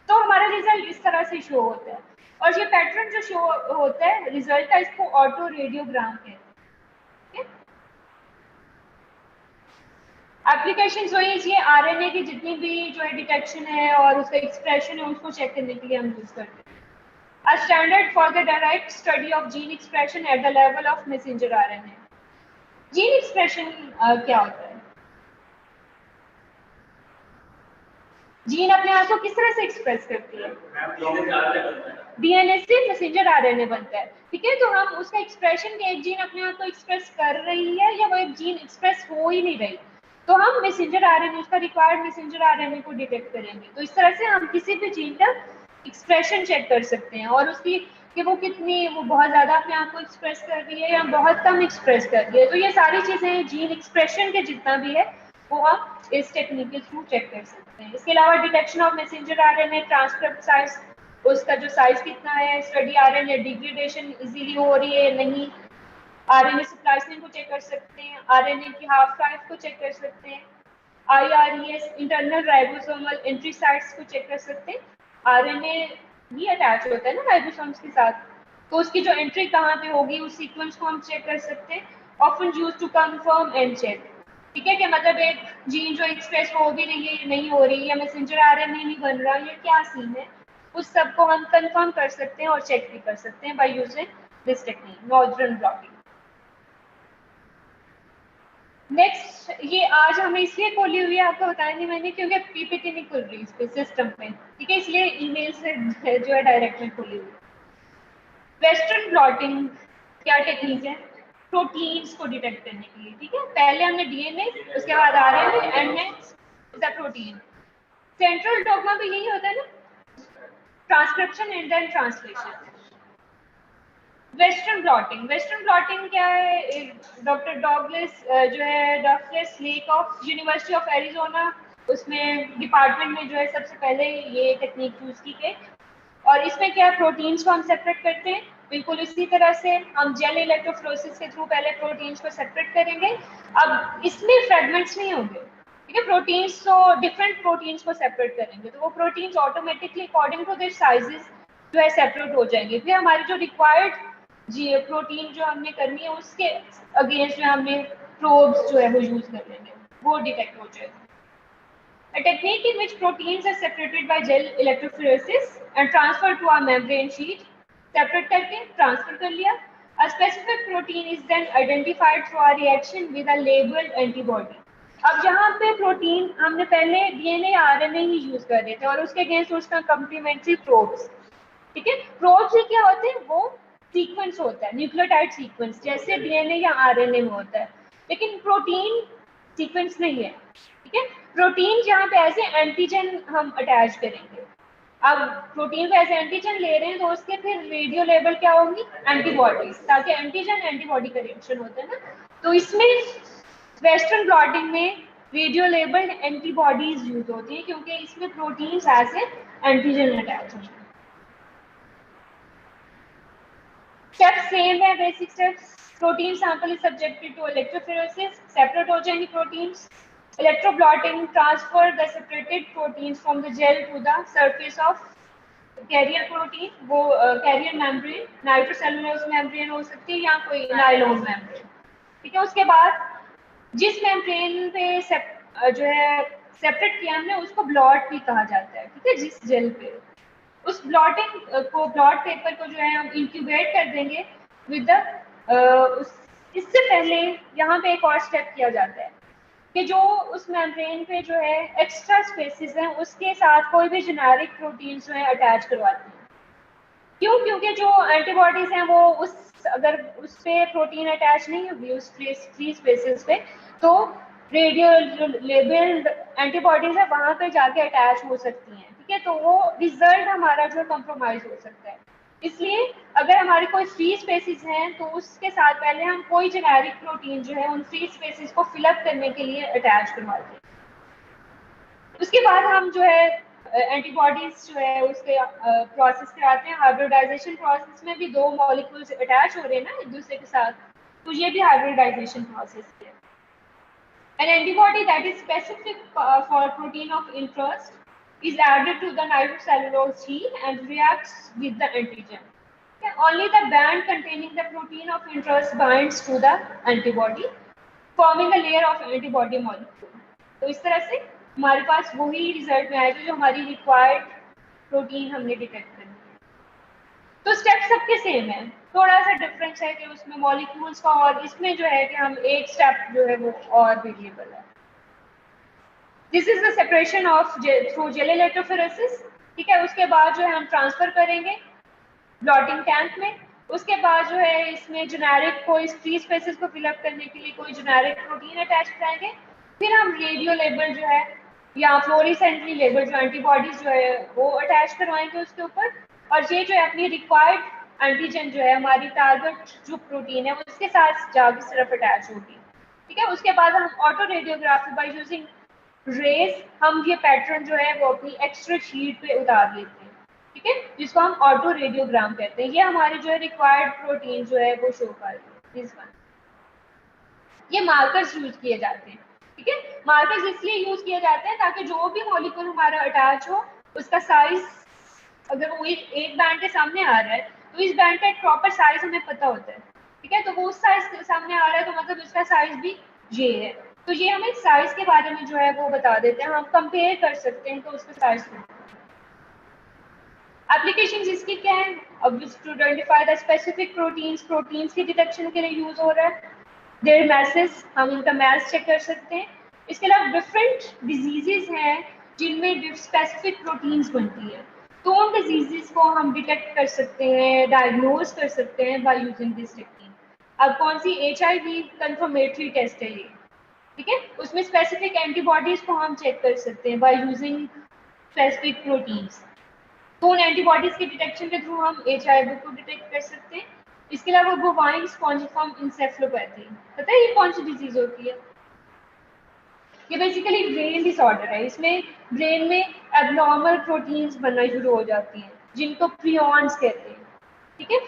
तो हमारा रिजल्ट इस तरह से शो होता है। और ये पैटर्न जो शो होता है रिजल्ट का, इसको ऑटो रेडियोग्राम कहते हैं। एप्लीकेशन जो है ये आरएनए की जितनी भी जो है डिटेक्शन है और उसका एक्सप्रेशन है उसको चेक करने के लिए हम यूज करते हैं। A standard for the direct study of gene expression at the level of messenger RNA. Gene expression क्या होता है? जीन अपने आप को किस तरह से एक्सप्रेस करती है? डीएनए से मैसेंजर आरएनए बनता है, ठीक है। तो हम उसका एक्सप्रेशन के एक जीन अपने आप को एक्सप्रेस कर रही है या वो एक जीन एक्सप्रेस हो ही नहीं रही, तो हम मैसेंजर आरएनए, उसका रिक्वायर्ड मैसेंजर आरएनए को डिटेक्ट करेंगे। तो इस तरह से हम किसी भी जीन का एक्सप्रेशन चेक कर सकते हैं और उसकी कि वो कितनी, वो बहुत ज़्यादा अपने आप को एक्सप्रेस कर रही है या बहुत कम एक्सप्रेस कर रही है। तो ये सारी चीज़ें जीन एक्सप्रेशन के जितना भी है वो हम इस टेक्निक के थ्रू चेक कर सकते हैं। इसके अलावा detection of messenger RNA, transcript size, उसका जो साइज कितना है, स्टडी आरएनए डिग्रेडेशन इजीली हो रही है नहीं, आरएनए स्प्लाइसिंग को चेक कर सकते हैं, आरएनए की हाफ लाइफ को चेक कर सकते हैं, आईआरईएस इंटरनल राइबोसोमल एंट्री साइट्स को चेक कर सकते हैं। आरएनए भी अटैच होता है ना राइबोसोम्स के साथ, तो उसकी जो एंट्री कहाँ पे होगी उस सीक्वेंस को हम चेक कर सकते हैं। Often used to confirm and check, ठीक है, कि मतलब एक जीन जो एक्सप्रेस हो भी रही है नहीं हो रही है, मैसेंजर आरएनए नहीं बन रहा, ये क्या सीन है, उस सब को हम कंफर्म कर सकते हैं और चेक भी कर सकते हैं by using this technique, northern blotting. Next, ये आज हमें इसलिए खोली हुई है, आपको बताएंगे मैंने, क्योंकि पीपीटी नहीं खुल रही इस पे सिस्टम पे, ठीक है, इसलिए ईमेल से जो है डायरेक्टली खोली हुई। वेस्टर्न ब्लॉटिंग क्या टेक्निक है? प्रोटीन्स को डिटेक्ट करने के लिए, ठीक है। पहले हमने डीएनए, उसके बाद RNA and next the protein. Central dogma भी यही होता है ना, transcription and then translation. Western blotting क्या है? डॉक्टर डॉगलस जो है Douglas lake of university of Arizona, उसमें डिपार्टमेंट में जो है सबसे पहले ये टेक्निक यूज की गई। और इसमें क्या, प्रोटीन्स को हम सेपरेट करते हैं, बिल्कुल इसी तरह से हम जेल इलेक्ट्रोफोरेसिस के थ्रू पहले प्रोटीन्स को सेपरेट करेंगे। अब इसमें फ्रेगमेंट्स नहीं होंगे, ठीक है, प्रोटीन्स तो डिफरेंट प्रोटीन्स को सेपरेट करेंगे, तो वो proteins automatically according to their sizes जो है सेपरेट हो जाएंगे। फिर हमारी जो रिक्वायर्ड जी प्रोटीन जो हमने करनी है उसके अगेंस्ट में हमने प्रोब्स जो है वो यूज कर लेंगे, वो डिटेक्ट हो जाएगा। A technique in which proteins are separated by gel electrophoresis and transferred to a membrane sheet, separate करके transfer कर लिया। A specific protein is then identified through a reaction with a labeled antibody. अब जहाँ पे प्रोटीन हमने पहले डीएनए आरएनए ही यूज कर रहे थे और उसके अगेंस्ट उसका कम्प्लीमेंट्री प्रोब्स, ठीक है। प्रोब्स ही क्या होते हैं? वो सीक्वेंस होता है, न्यूक्लियोटाइड सीक्वेंस, जैसे डीएनए या आरएनए में होता है, लेकिन प्रोटीन सीक्वेंस नहीं है, ठीक है। प्रोटीन जहाँ पे ऐसे एंटीजन हम अटैच करेंगे। अब प्रोटीन को ऐसे एंटीजन ले रहे हैं तो उसके फिर रेडियो लेबल क्या होंगी, एंटीबॉडीज, ताकि एंटीजन एंटीबॉडी का रिएक्शन होता है ना। तो इसमें वेस्टर्न ब्लॉटिंग में रेडियो लेबल्ड एंटीबॉडीज यूज होती हैं क्योंकि इसमें प्रोटीन्स ऐसे एंटीजन अटैच होते हैं। स्टेप्स सेम है, basic steps. Protein sample is subjected to electrophoresis, separate हो जाएंगी proteins. Electroblotting transfer the separated proteins from the gel to the surface of carrier protein, वो carrier membrane, nitrocellulose membrane हो सकती है या कोई nylon membrane, ठीक है। उसके बाद जिस membrane पे जो है सेपरेट किया हमने उसको ब्लॉट भी कहा जाता है, ठीक है। जिस जेल पे उस ब्लॉटिंग को, ब्लॉट पेपर को जो है हम इंक्यूबेट कर देंगे विद द इससे पहले यहाँ पे एक और स्टेप किया जाता है कि जो उस मेम्ब्रेन पे जो है एक्स्ट्रा स्पेसिस हैं उसके साथ कोई भी जेनेरिक प्रोटीन जो है अटैच करवाते हैं। क्यों? क्योंकि जो एंटीबॉडीज हैं वो अगर उस पे प्रोटीन अटैच नहीं होगी उस फ्री स्पेसिस पे, तो रेडियो लेबल्ड एंटीबॉडीज है वहां पे जाके अटैच हो सकती हैं, ठीक है। तो वो रिजल्ट हमारा जो कॉम्प्रोमाइज हो सकता है। इसलिए अगर हमारे कोई फ्री स्पेसिस हैं तो उसके साथ पहले हम कोई जेनेरिक प्रोटीन जो है उन फ्री स्पेसिस को फिलअप करने के लिए अटैच करवाते हैं। उसके बाद हम जो है एंटीबॉडीज जो है उसके प्रोसेस कराते हैं। हाइब्रिडाइजेशन प्रोसेस में भी दो मॉलिक्यूल्स अटैच हो रहे हैं ना एक दूसरे के साथ, तो ये भी हाइब्रिडाइजेशन प्रोसेस है। An antibody that is specific for protein of interest is added to the nitrocellulose sheet and reacts with the antigen. Okay. Only the band containing the protein of interest binds to the antibody, forming a layer of antibody molecule. तो इस तरह से हमारे पास वही रिजल्ट में आएगा जो हमारी रिक्वायर्ड प्रोटीन हमने डिटेक्ट करनी है। तो स्टेप सबके सेम है, थोड़ा सा डिफरेंस है कि उसमें मॉलिक्यूल्स का और इसमें जो है कि हम एक स्टेप जो है वो और वेरिएबल है। This is the separation of through gel electrophoresis, ठीक है। उसके बाद जो है हम ट्रांसफर करेंगे ब्लॉटिंग टैंक में। उसके बाद जो है इसमें जेनेरिक कोई फ्री स्पेसेस को फिलअप करने के लिए कोई जेनेरिक प्रोटीन अटैच कराएंगे। फिर हम रेडियो लेबल जो है या फ्लोरेसेंटली लेबल जो एंटीबॉडीज जो है वो अटैच करवाएंगे उसके ऊपर, और ये जो है अपनी रिक्वायर्ड एंटीजन जो है हमारी टारगेट जो प्रोटीन है उसके साथ जाके सिर्फ अटैच होगी, ठीक है। उसके बाद हम autoradiography by using rays हम ये पैटर्न जो है वो अपनी एक्स्ट्रा शीट पे उतार लेते हैं, ठीक है, जिसको हम ऑटो रेडियोग्राम कहते हैं। ये हमारे जो है रिक्वायर्ड प्रोटीन जो है वो शो कर रही है। ये मार्कर्स यूज किए जाते हैं, ठीक है। मार्कर्स इसलिए यूज किए जाते हैं ताकि जो भी मॉलिक्यूल हमारा अटैच हो उसका साइज अगर वो एक बैंड के सामने आ रहा है तो इस बैंड का एक प्रॉपर साइज हमें पता होता है, ठीक है। तो वो उस साइज के सामने आ रहा है तो मतलब इसका साइज भी ये है, तो ये हमें साइज के बारे में जो है वो बता देते हैं। हम कंपेयर कर सकते हैं तो उसका साइज एप्लीकेशंस इसकी क्या है। अब to identify the specific proteins की डिटेक्शन के लिए यूज हो रहा है। देयर मैसेज हम उनका मैस चेक कर सकते हैं। इसके अलावा डिफरेंट डिजीजेस हैं जिनमें स्पेसिफिक प्रोटीन्स बनती है, तो उन डिजीजेस को हम डिटेक्ट कर सकते हैं, डायग्नोज कर सकते हैं बाय यूजिंग दिस टेक्निक। अब कौन सी HIV कंफर्मेटरी टेस्ट है ये, ठीक है, उसमें स्पेसिफिक एंटीबॉडीज को हम चेक कर सकते हैं बाय यूजिंग स्पेसिफिक प्रोटीन्स। तो उन एंटीबॉडीज के डिटेक्शन के थ्रू हम HIV को डिटेक्ट कर सकते हैं। इसके अलावा बोवाइन स्पॉन्जिफॉर्म इंसेफ्लोपैथी, पता है ये कौन सी डिजीज होती है? ये बेसिकली ब्रेन डिसऑर्डर है। इसमें ब्रेन में एबनॉर्मल प्रोटीन्स बनना शुरू हो जाती हैं जिनको प्रियॉन्स कहते हैं, ठीक है।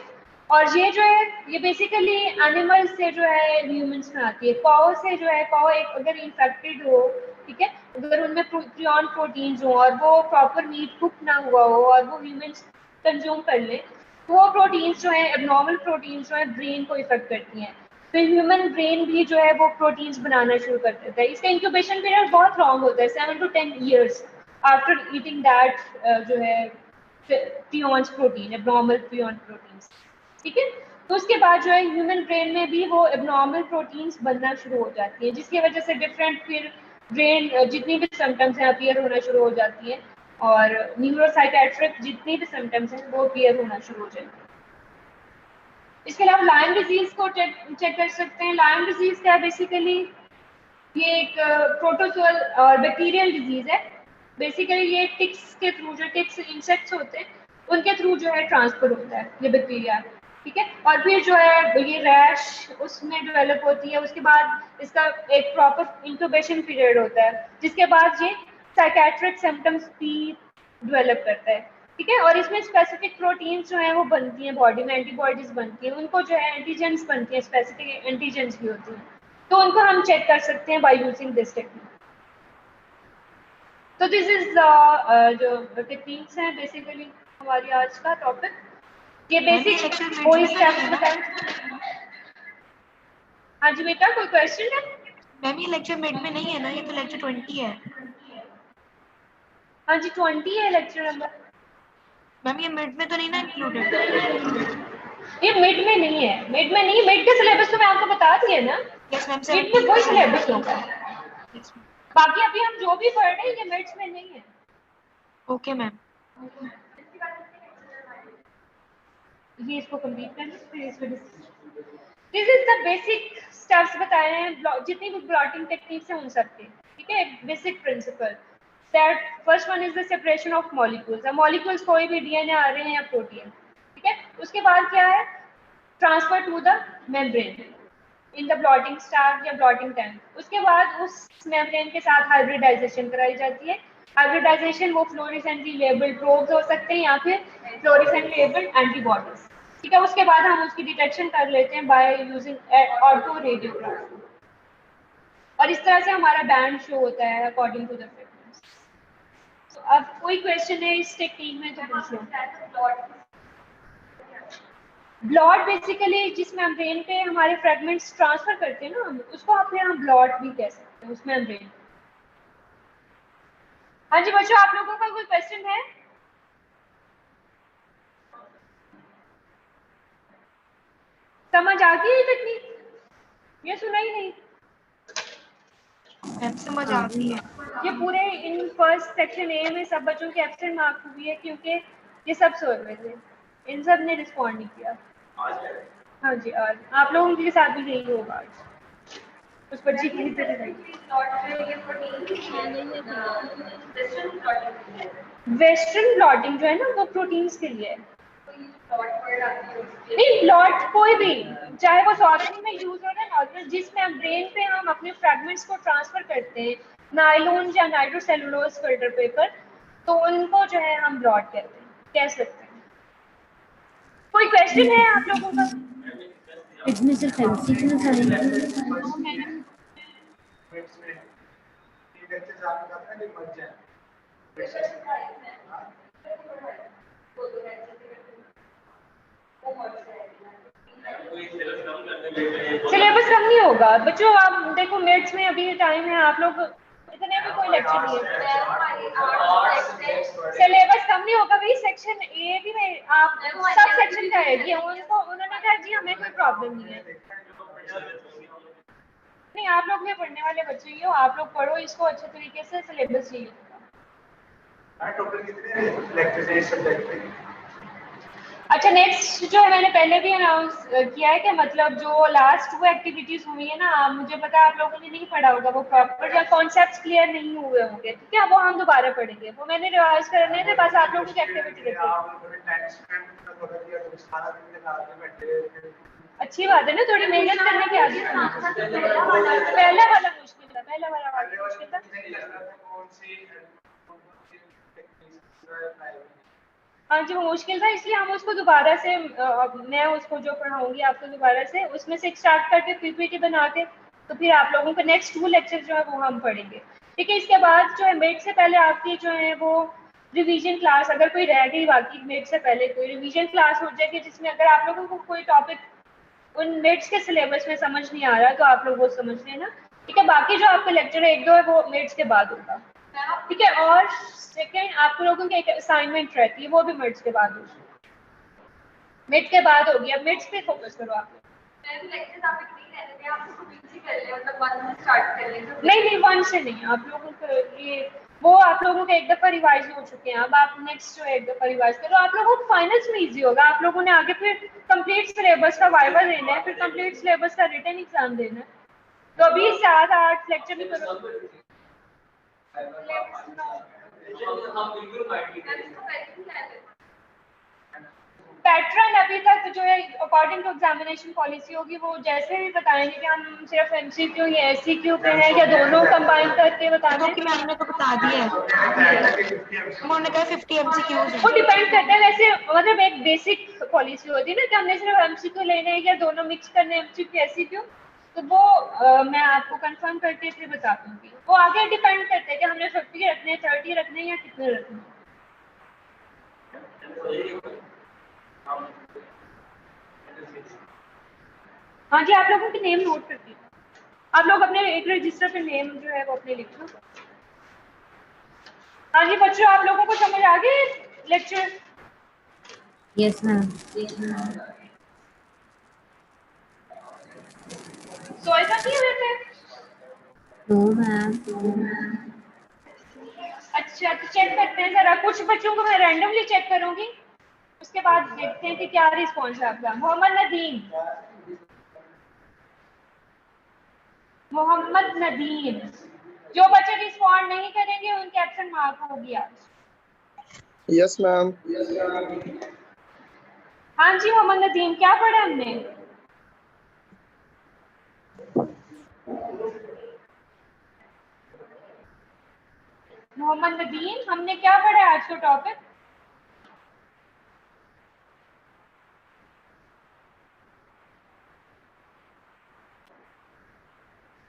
और ये जो है ये बेसिकली एनिमल से जो है ह्यूमंस में आती है। काऊ से जो है काऊ एक अगर इन्फेक्टेड हो, ठीक है, अगर उनमें प्रियॉन प्रोटीन्स हो और वो प्रॉपर मीट कुक ना हुआ हो और वो ह्यूमंस कंज्यूम कर ले तो वो प्रोटीन्स जो है एबनॉर्मल प्रोटीन्स जो है ब्रेन को इफेक्ट करती हैं। फिर ह्यूमन ब्रेन भी जो है वो प्रोटीन्स बनाना शुरू कर देता है। इसका इंक्यूबेशन पीरियड बहुत लॉन्ग होता है, 7 to 10 years after eating that जो है prions protein, abnormal prion proteins, ठीक है। तो उसके बाद जो है ह्यूमन ब्रेन में भी वो एबनॉर्मल प्रोटीन्स बनना शुरू हो जाती है जिसकी वजह से डिफरेंट फिर ब्रेन जितनी भी सिम्टम्स हैं अपीयर होना शुरू हो जाती हैं और न्यूरोसाइकेट्रिक जितनी भी सिम्टम्स हैं वो अपीयर होना शुरू हो जाती है। इसके अलावा लायन डिजीज को चेक कर सकते हैं। लायन डिजीज क्या है? बेसिकली ये एक प्रोटोजोअल और बैक्टीरियल डिजीज है। बेसिकली ये टिक्स के थ्रू, जो टिक्स इंसेक्ट्स होते हैं उनके थ्रू जो है ट्रांसफर होता है ये बैक्टीरिया, ठीक है। और फिर जो है ये रैश उसमें डेवलप होती है, उसके बाद इसका एक प्रॉपर इंक्यूबेशन पीरियड होता है, जिसके बाद ये साइकेट्रिक सिम्टम्स भी डेवलप करता है, ठीक है। और इसमें स्पेसिफिक प्रोटीन्स जो है वो बनती हैं बॉडी में, एंटीबॉडीज बनती हैं, उनको जो है एंटीजेंस बनती हैं, स्पेसिफिक एंटीजेंस भी होती हैं, तो उनको हम चेक कर सकते हैं बाय यूजिंग दिस टेक्निक। तो दिस इज जो टेक्निक्स हैं बेसिकली हमारी आज का टॉपिक। ये बेसिक कोई स्टेप्स बताएं। हाँ जी बेटा, कोई क्वेश्चन है? मैम ये लेक्चर मिड में नहीं है ना, ये तो लेक्चर 20 है। हाँ जी 20 है लेक्चर नंबर। मैम ये मिड में तो नहीं ना इंक्लूडेड? ये मिड में नहीं है, मिड में नहीं, मिड का सिलेबस तो मैं आपको बता दिया ना। यस मैम, मिड में कोई सिलेबस होगा, बाकी अभी हम जो भी पढ़ रहे हैं ये मिड्स में नहीं है। Okay ma'am. ये इसको कंप्लीट कर लीजिए। This is the basic steps बताए हैं जितनी भी ब्लॉटिंग टेक्निक्स हैं उन सब के, ठीक है। Basic principle that first one is the separation of molecules. Molecules कोई भी डीएनए आ रहे हैं या प्रोटीन, ठीक है। उसके बाद क्या है, transfer to the membrane in the blotting start या ब्लॉटिंग टैंक। उसके बाद उस मेम्ब्रेन के साथ हाइब्रिडाइजेशन कराई जाती है। हाइब्रिडाइजेशन वो फ्लोरेसेंटली लेबल्ड प्रोब्स हो सकते हैं या फिर फ्लोरेसेंट लेबल्ड एंटीबॉडीज, ठीक है। उसके बाद हम उसकी डिटेक्शन कर लेते हैं बाय यूजिंग ऑटो रेडियोग्राफी, और इस तरह से हमारा बैंड शो होता है अकॉर्डिंग टू द फ्रीक्वेंसी। तो अब कोई क्वेश्चन है इस टेक्निक में तो पूछ लो। ब्लॉट बेसिकली जिस मेम्ब्रेन पे हमारे फ्रेगमेंट्स ट्रांसफर करते हैं ना हम, उसको फिर हम ब्लॉट भी कह सकते हैं उस मेम्ब्रेन। हाँ जी बच्चों, आप लोगों का कोई क्वेश्चन है? समझ आ गई टेक्निक? ये सुना ही नहीं? समझ आ गई है। ये पूरे इन फर्स्ट सेक्शन ए में सब बच्चों की एब्सेंट मार्क हुई है क्योंकि ये सब सो रहे थे, इन सब ने रिस्पॉन्ड नहीं किया। हाँ जी आज आप लोगों के साथ भी यही होगा आज। उस बच्ची की वेस्टर्न ब्लॉटिंग जो है ना वो प्रोटीन्स के लिए है। नहीं ब्लॉट कोई भी, चाहे वो सॉफ्टवेयर में यूज हो रहा है, जिस मेम्ब्रेन पे हम अपने फ्रैगमेंट्स को ट्रांसफर करते हैं, नायलॉन या नाइट्रोसेलुलोज फिल्टर पेपर, तो उनको जो है हम ब्लॉट कहते हैं, कह सकते हैं। कोई क्वेश्चन है आप लोगों का? इसमें सिर्फ एमसीक्यू सिलेबस कम नहीं होगा बच्चों। आप देखो मिनट्स में अभी टाइम है, आप लोग इतने भी कोई लेक्चर नहीं है, सिलेबस कम नहीं होगा भाई। सेक्शन ए भी में आप सब सेक्शन का है, ये उनको उन्होंने कहा जी हमें कोई प्रॉब्लम नहीं है। नहीं आप लोग भी पढ़ने वाले बच्चे ही हो, आप लोग पढ़ो इसको अच्छे तरीके से, सिलेबस चाहिए। अच्छा नेक्स्ट जो मैंने पहले भी अनाउंस किया है कि मतलब जो लास्ट वो एक्टिविटीज हुई है ना, मुझे पता है आप लोगों ने नहीं पढ़ा होगा, वो प्रॉपर या कॉन्सेप्ट्स क्लियर नहीं हुए होंगे, ठीक है। वो हम दोबारा पढ़ेंगे, वो मैंने रिवाइज करने थे, बस आप लोगों की एक्टिविटी अच्छी बात है ना, थोड़ी मेहनत करने की आदत। पहला वाला मुश्किल था, पहला वाला मुश्किल था। हाँ जी वो मुश्किल था, इसलिए हम उसको दोबारा से मैं उसको जो पढ़ाऊंगी आपको दोबारा से उसमें से स्टार्ट करके पीपीटी बना के, तो फिर आप लोगों को नेक्स्ट 2 लेक्चर जो है वो हम पढ़ेंगे, ठीक है। इसके बाद जो है मिड से पहले आपकी जो है वो रिवीजन क्लास, अगर कोई रह गई बाकी मिड से पहले कोई रिवीजन क्लास हो जाएगी, जिसमें अगर आप लोगों को कोई टॉपिक उन मिड्स के सिलेबस में समझ नहीं आ रहा तो आप लोग वो समझ लेना, ठीक है। बाकी जो आपका लेक्चर है 1-2 है वो मिड्स के बाद होगा, ठीक है। और सेकेंड आप लोगों की एक असाइनमेंट रहती है, वो भी मिड्स के बाद होगी, मिड के बाद होगी। अब मिड्स पे फोकस करो आप। नहीं 1 से नहीं, आप लोगों को ये वो आप लोगों के एक दफा रिवाइज हो चुके हैं, अब आप नेक्स्ट जो एक दफा रिवाइज करो, आप लोगों को फाइनल्स में इजी होगा। आप लोगों ने आगे फिर कंप्लीट सिलेबस का वाइवा देना है, फिर कंप्लीट सिलेबस का रिटन एग्जाम देना है, तो अभी 7-8 लेक्चर भी करो। पैटर्न अभी तक जो है अकॉर्डिंग टू एग्जामिनेशन पॉलिसी होगी, वो जैसे भी बताएंगे कि हम सिर्फ एमसीक्यू या एससीक्यू पे हैं या दोनों कंबाइन करके बताएंगे। क्योंकि मैम ने तो बता दिया है, उन्होंने कहा 50 MCQs वो हैं। डिपेंड करता है वैसे, मतलब एक बेसिक पॉलिसी होती है ना कि हमने सिर्फ एमसीक्यू लेने हैं या दोनों मिक्स करने एमसीक्यू एससीक्यू, तो वो मैं आपको कंफर्म करके फिर बता दूंगी। वो आगे डिपेंड करता है कि हमने 50 रखने, 30 रखने या कितने रखने। हाँ जी, आप लोगों के नेम नोट करती हूँ। आप लोग अपने एक रजिस्टर पे नेम जो है वो अपने लिख लो। हाँ जी बच्चों, आप लोगों को समझ आ गई लेक्चर? Yes ma'am. सोए तो नहीं हुए थे? No ma'am. अच्छा, तो चेक करते हैं जरा। कुछ बच्चों को मैं रैंडमली चेक करूंगी, उसके बाद देखते हैं कि क्या रिस्पॉन्स है आपका। मोहम्मद नदीम, जो बच्चे रिस्पॉन्ड नहीं करेंगे उनके एब्सेंट मार्क होगी आज। Yes ma'am. हाँ जी मोहम्मद नदीम, क्या पढ़ा हमने? मोहम्मद नदीम, हमने क्या पढ़ा आज का टॉपिक?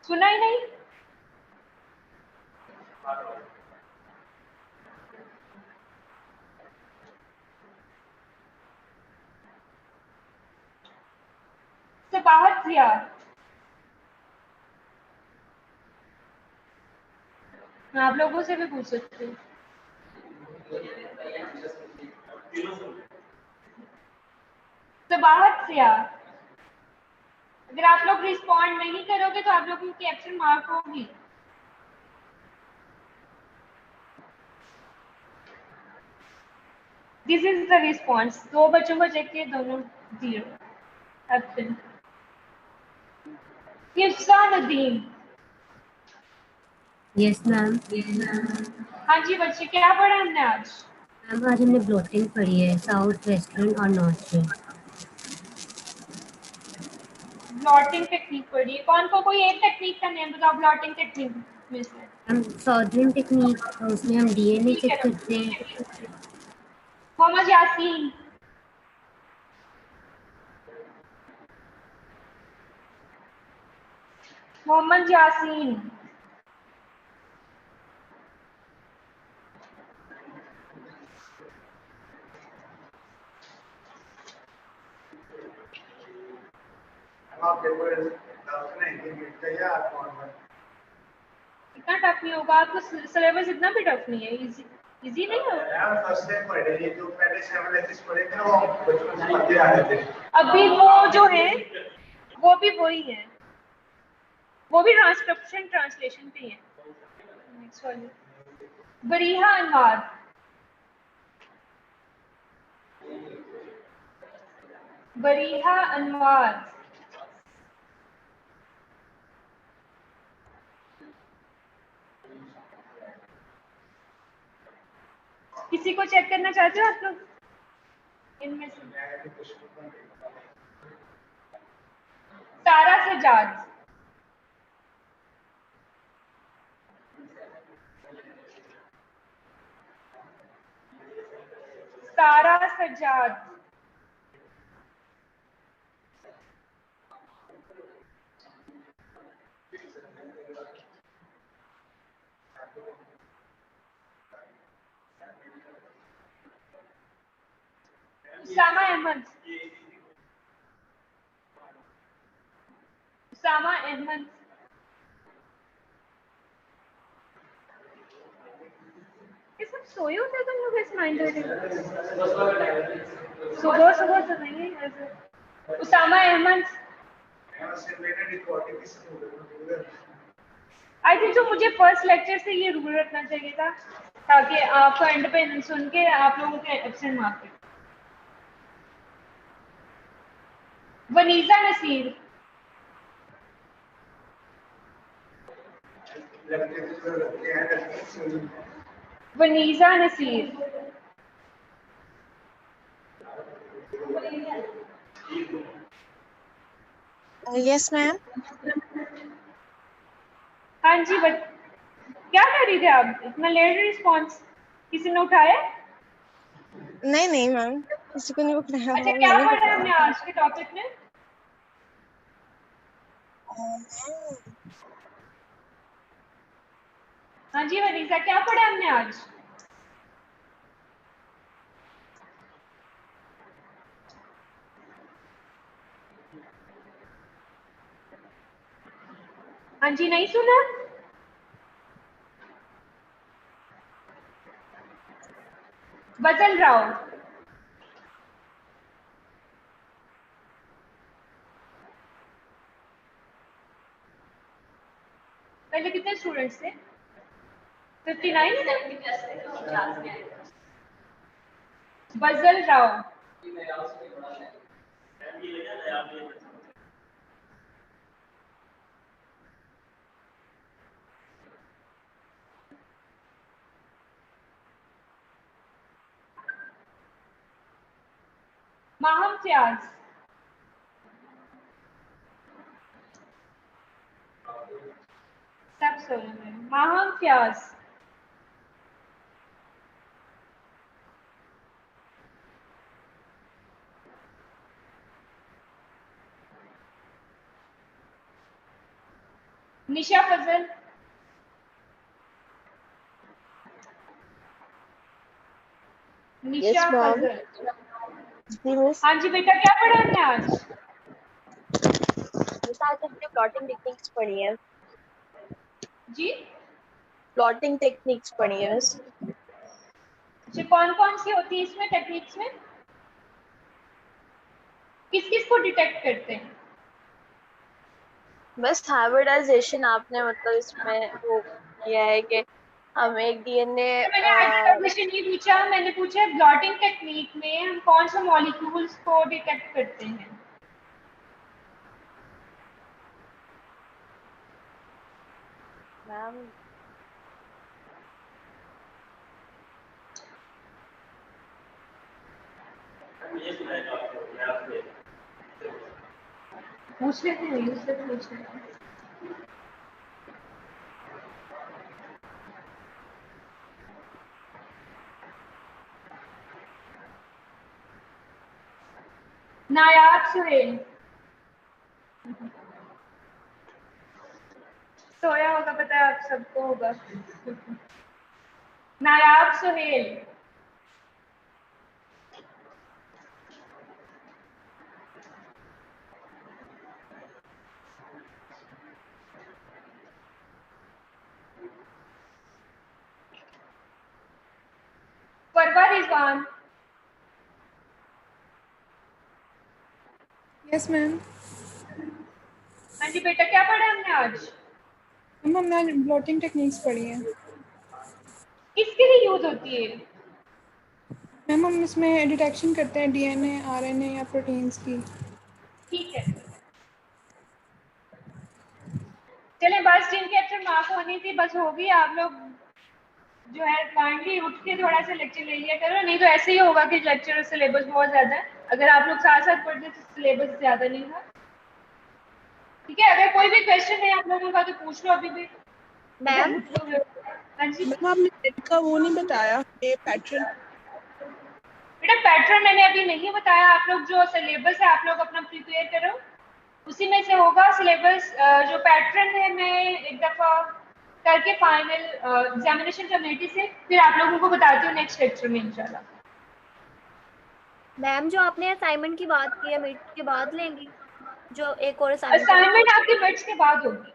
सुना ही नहीं? सबाहत जिया, आप लोगों से भी पूछ सकते हो। सबाहत जिया, अगर आप लोग रिस्पॉन्ड नहीं करोगे तो आप लोगों की एब्सेंट मार्क होगी। This is the response. 2 बच्चों को चेक किए, दोनों 0 absent. Hifsa Nadeem, yes ma'am. हाँ जी बच्चे, क्या पढ़ा हमने आज? मैम आज हमने ब्लोटिंग पढ़ी है, साउथ वेस्टर्न और नॉर्थर्न। ब्लॉटिंग टेक्निक पढ़ी है। कौन को कोई एक टेक्निक का नेम बताओ ब्लॉटिंग टेक्निक में से। हम सॉर्डरिंग टेक्निक, उसमें हम डीएनए ठीक चेक है, करते हैं। मोहम्मद यासीन, मोहम्मद यासीन, इतना टफ नहीं होगा आपको, सिलेबस इतना भी टफ नहीं है, इजी नहीं होगा। फर्स्ट टाइम पढ़े, ये जो पहले 7 लेक्चर्स पढ़े थे ना, वो बचपन से पढ़ते आ रहे थे। अभी वो जो है वो भी वही है, वो भी ट्रांसक्रिप्शन ट्रांसलेशन पे है। नेक्स्ट वाली बरीहा अनवार, बरीहा अनवार, किसी को चेक करना चाहते हो आप लोग इनमें से? सारा सजाद, सारा सजाद, उसामा अहमद, उसामा अहमद, ये सब सोए होते तुम लोग इस 9:30 सुबह सुबह तो नहीं है ऐसे। उसामा अहमद, आई थिंक तो मुझे फर्स्ट लेक्चर से ये रूल रखना चाहिए था, ताकि आपको एंड पे सुन के आप लोगों के एब्सेंट मार्क पे। वनीजा नसीर, लड़के हैं लड़की वनीजा नसीर। Yes ma'am. हाँ जी, बट क्या कर रही थे आप? इतना लेट रिस्पॉन्स, किसी ने उठाया? नहीं नहीं मैम, किसी को नहीं पकड़ाया, अच्छा, वो क्या मैंने पढ़ा पकड़ा हमने था। आज के टॉपिक में? हाँ जी वनीजा, क्या पढ़ा हमने आज? हाँ जी, नहीं सुना? बदल रहा हो। पहले कितने स्टूडेंट्स थे? 59। बदल रहा हो। माहम फ्याज। सब सुन रहे हैं। माहम फ्याज। निशा फजल। निशा Yes, ma'am. फजल। जी मिस। हाँ जी बेटा, क्या पढ़ा हमने आज? मिस आज हमने प्लॉटिंग टेक्निक्स पढ़ी है। जी, प्लॉटिंग टेक्निक्स पढ़ी है मिस। अच्छा, कौन कौन सी होती है इसमें टेक्निक्स में? किस किस को डिटेक्ट करते हैं? बस हाइब्रिडाइजेशन आपने मतलब इसमें वो किया है कि हम एक डीएनए तो मैंने हाइब्रिडाइजेशन नहीं पूछा, मैंने पूछा ब्लॉटिंग टेक्निक में हम कौन से मॉलिक्यूल्स को डिटेक्ट करते हैं। मैम पूछ लेते हैं, उससे पूछ लेते हैं। नायाब सुहेल। सोया होगा, पता है आप सबको होगा। नायाब सुहेल। परवा रिजवान। Yes ma'am. हाँ जी बेटा, क्या पढ़ा हमने आज? मैम हमने आज ब्लॉटिंग टेक्निक्स पढ़ी है। किसके लिए यूज होती है? मैम हम इसमें डिटेक्शन करते हैं डीएनए, आरएनए या प्रोटीन्स की। ठीक है, चले बस जिनके अच्छे मार्क होनी थी बस होगी। आप लोग जो है काइंडली उठ के थोड़ा सा लेक्चर ले लिया करो, नहीं तो ऐसे ही होगा कि लेक्चर और सिलेबस बहुत ज्यादा है। अगर आप लोग साथ साथ पढ़ते तो सिलेबस ज्यादा नहीं था। ठीक है, अगर कोई भी क्वेश्चन है आप लोगों का तो पूछ लो अभी भी। मैम हाँ जी मैम आपने नेट का वो नहीं बताया, ये पैटर्न। बेटा, पैटर्न मैंने अभी नहीं बताया। आप लोग जो सिलेबस है आप लोग अपना प्रिपेयर करो, उसी में से होगा सिलेबस। जो पैटर्न है मैं एक दफा करके फाइनल एग्जामिनेशन कमेटी से फिर आप लोगों को बताती हूँ नेक्स्ट लेक्चर में इंशाल्लाह। मैम जो आपने असाइनमेंट की बात की है मीट के बाद लेंगी, जो एक और असाइनमेंट असाइनमेंट आपकी मिड्स के बाद होगी।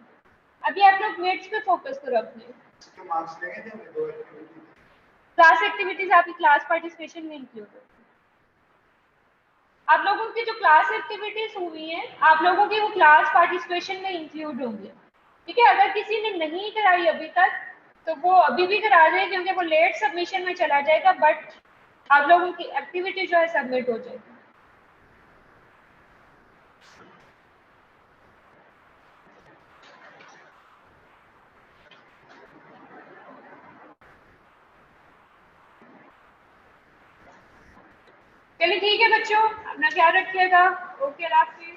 अभी आप लोग मिड्स पे फोकस करो अपने। के मार्क्स लेंगे थे हमने 2 एक्टिविटी। क्लास एक्टिविटीज आपकी क्लास पार्टिसिपेशन में इंक्लूड होगी। आप लोगों की जो क्लास एक्टिविटीज हुई हैं आप लोगों की वो क्लास पार्टिसिपेशन में इंक्लूड होंगे। ठीक है, अगर किसी ने नहीं कराई अभी तक तो वो अभी भी करा दें, क्योंकि वो लेट सबमिशन में चला जाएगा, बट आप लोगों की एक्टिविटी जो है सबमिट हो जाएगी। चलिए ठीक है बच्चों, अपना ख्याल रखिएगा। ओके, अल्लाह हाफिज़।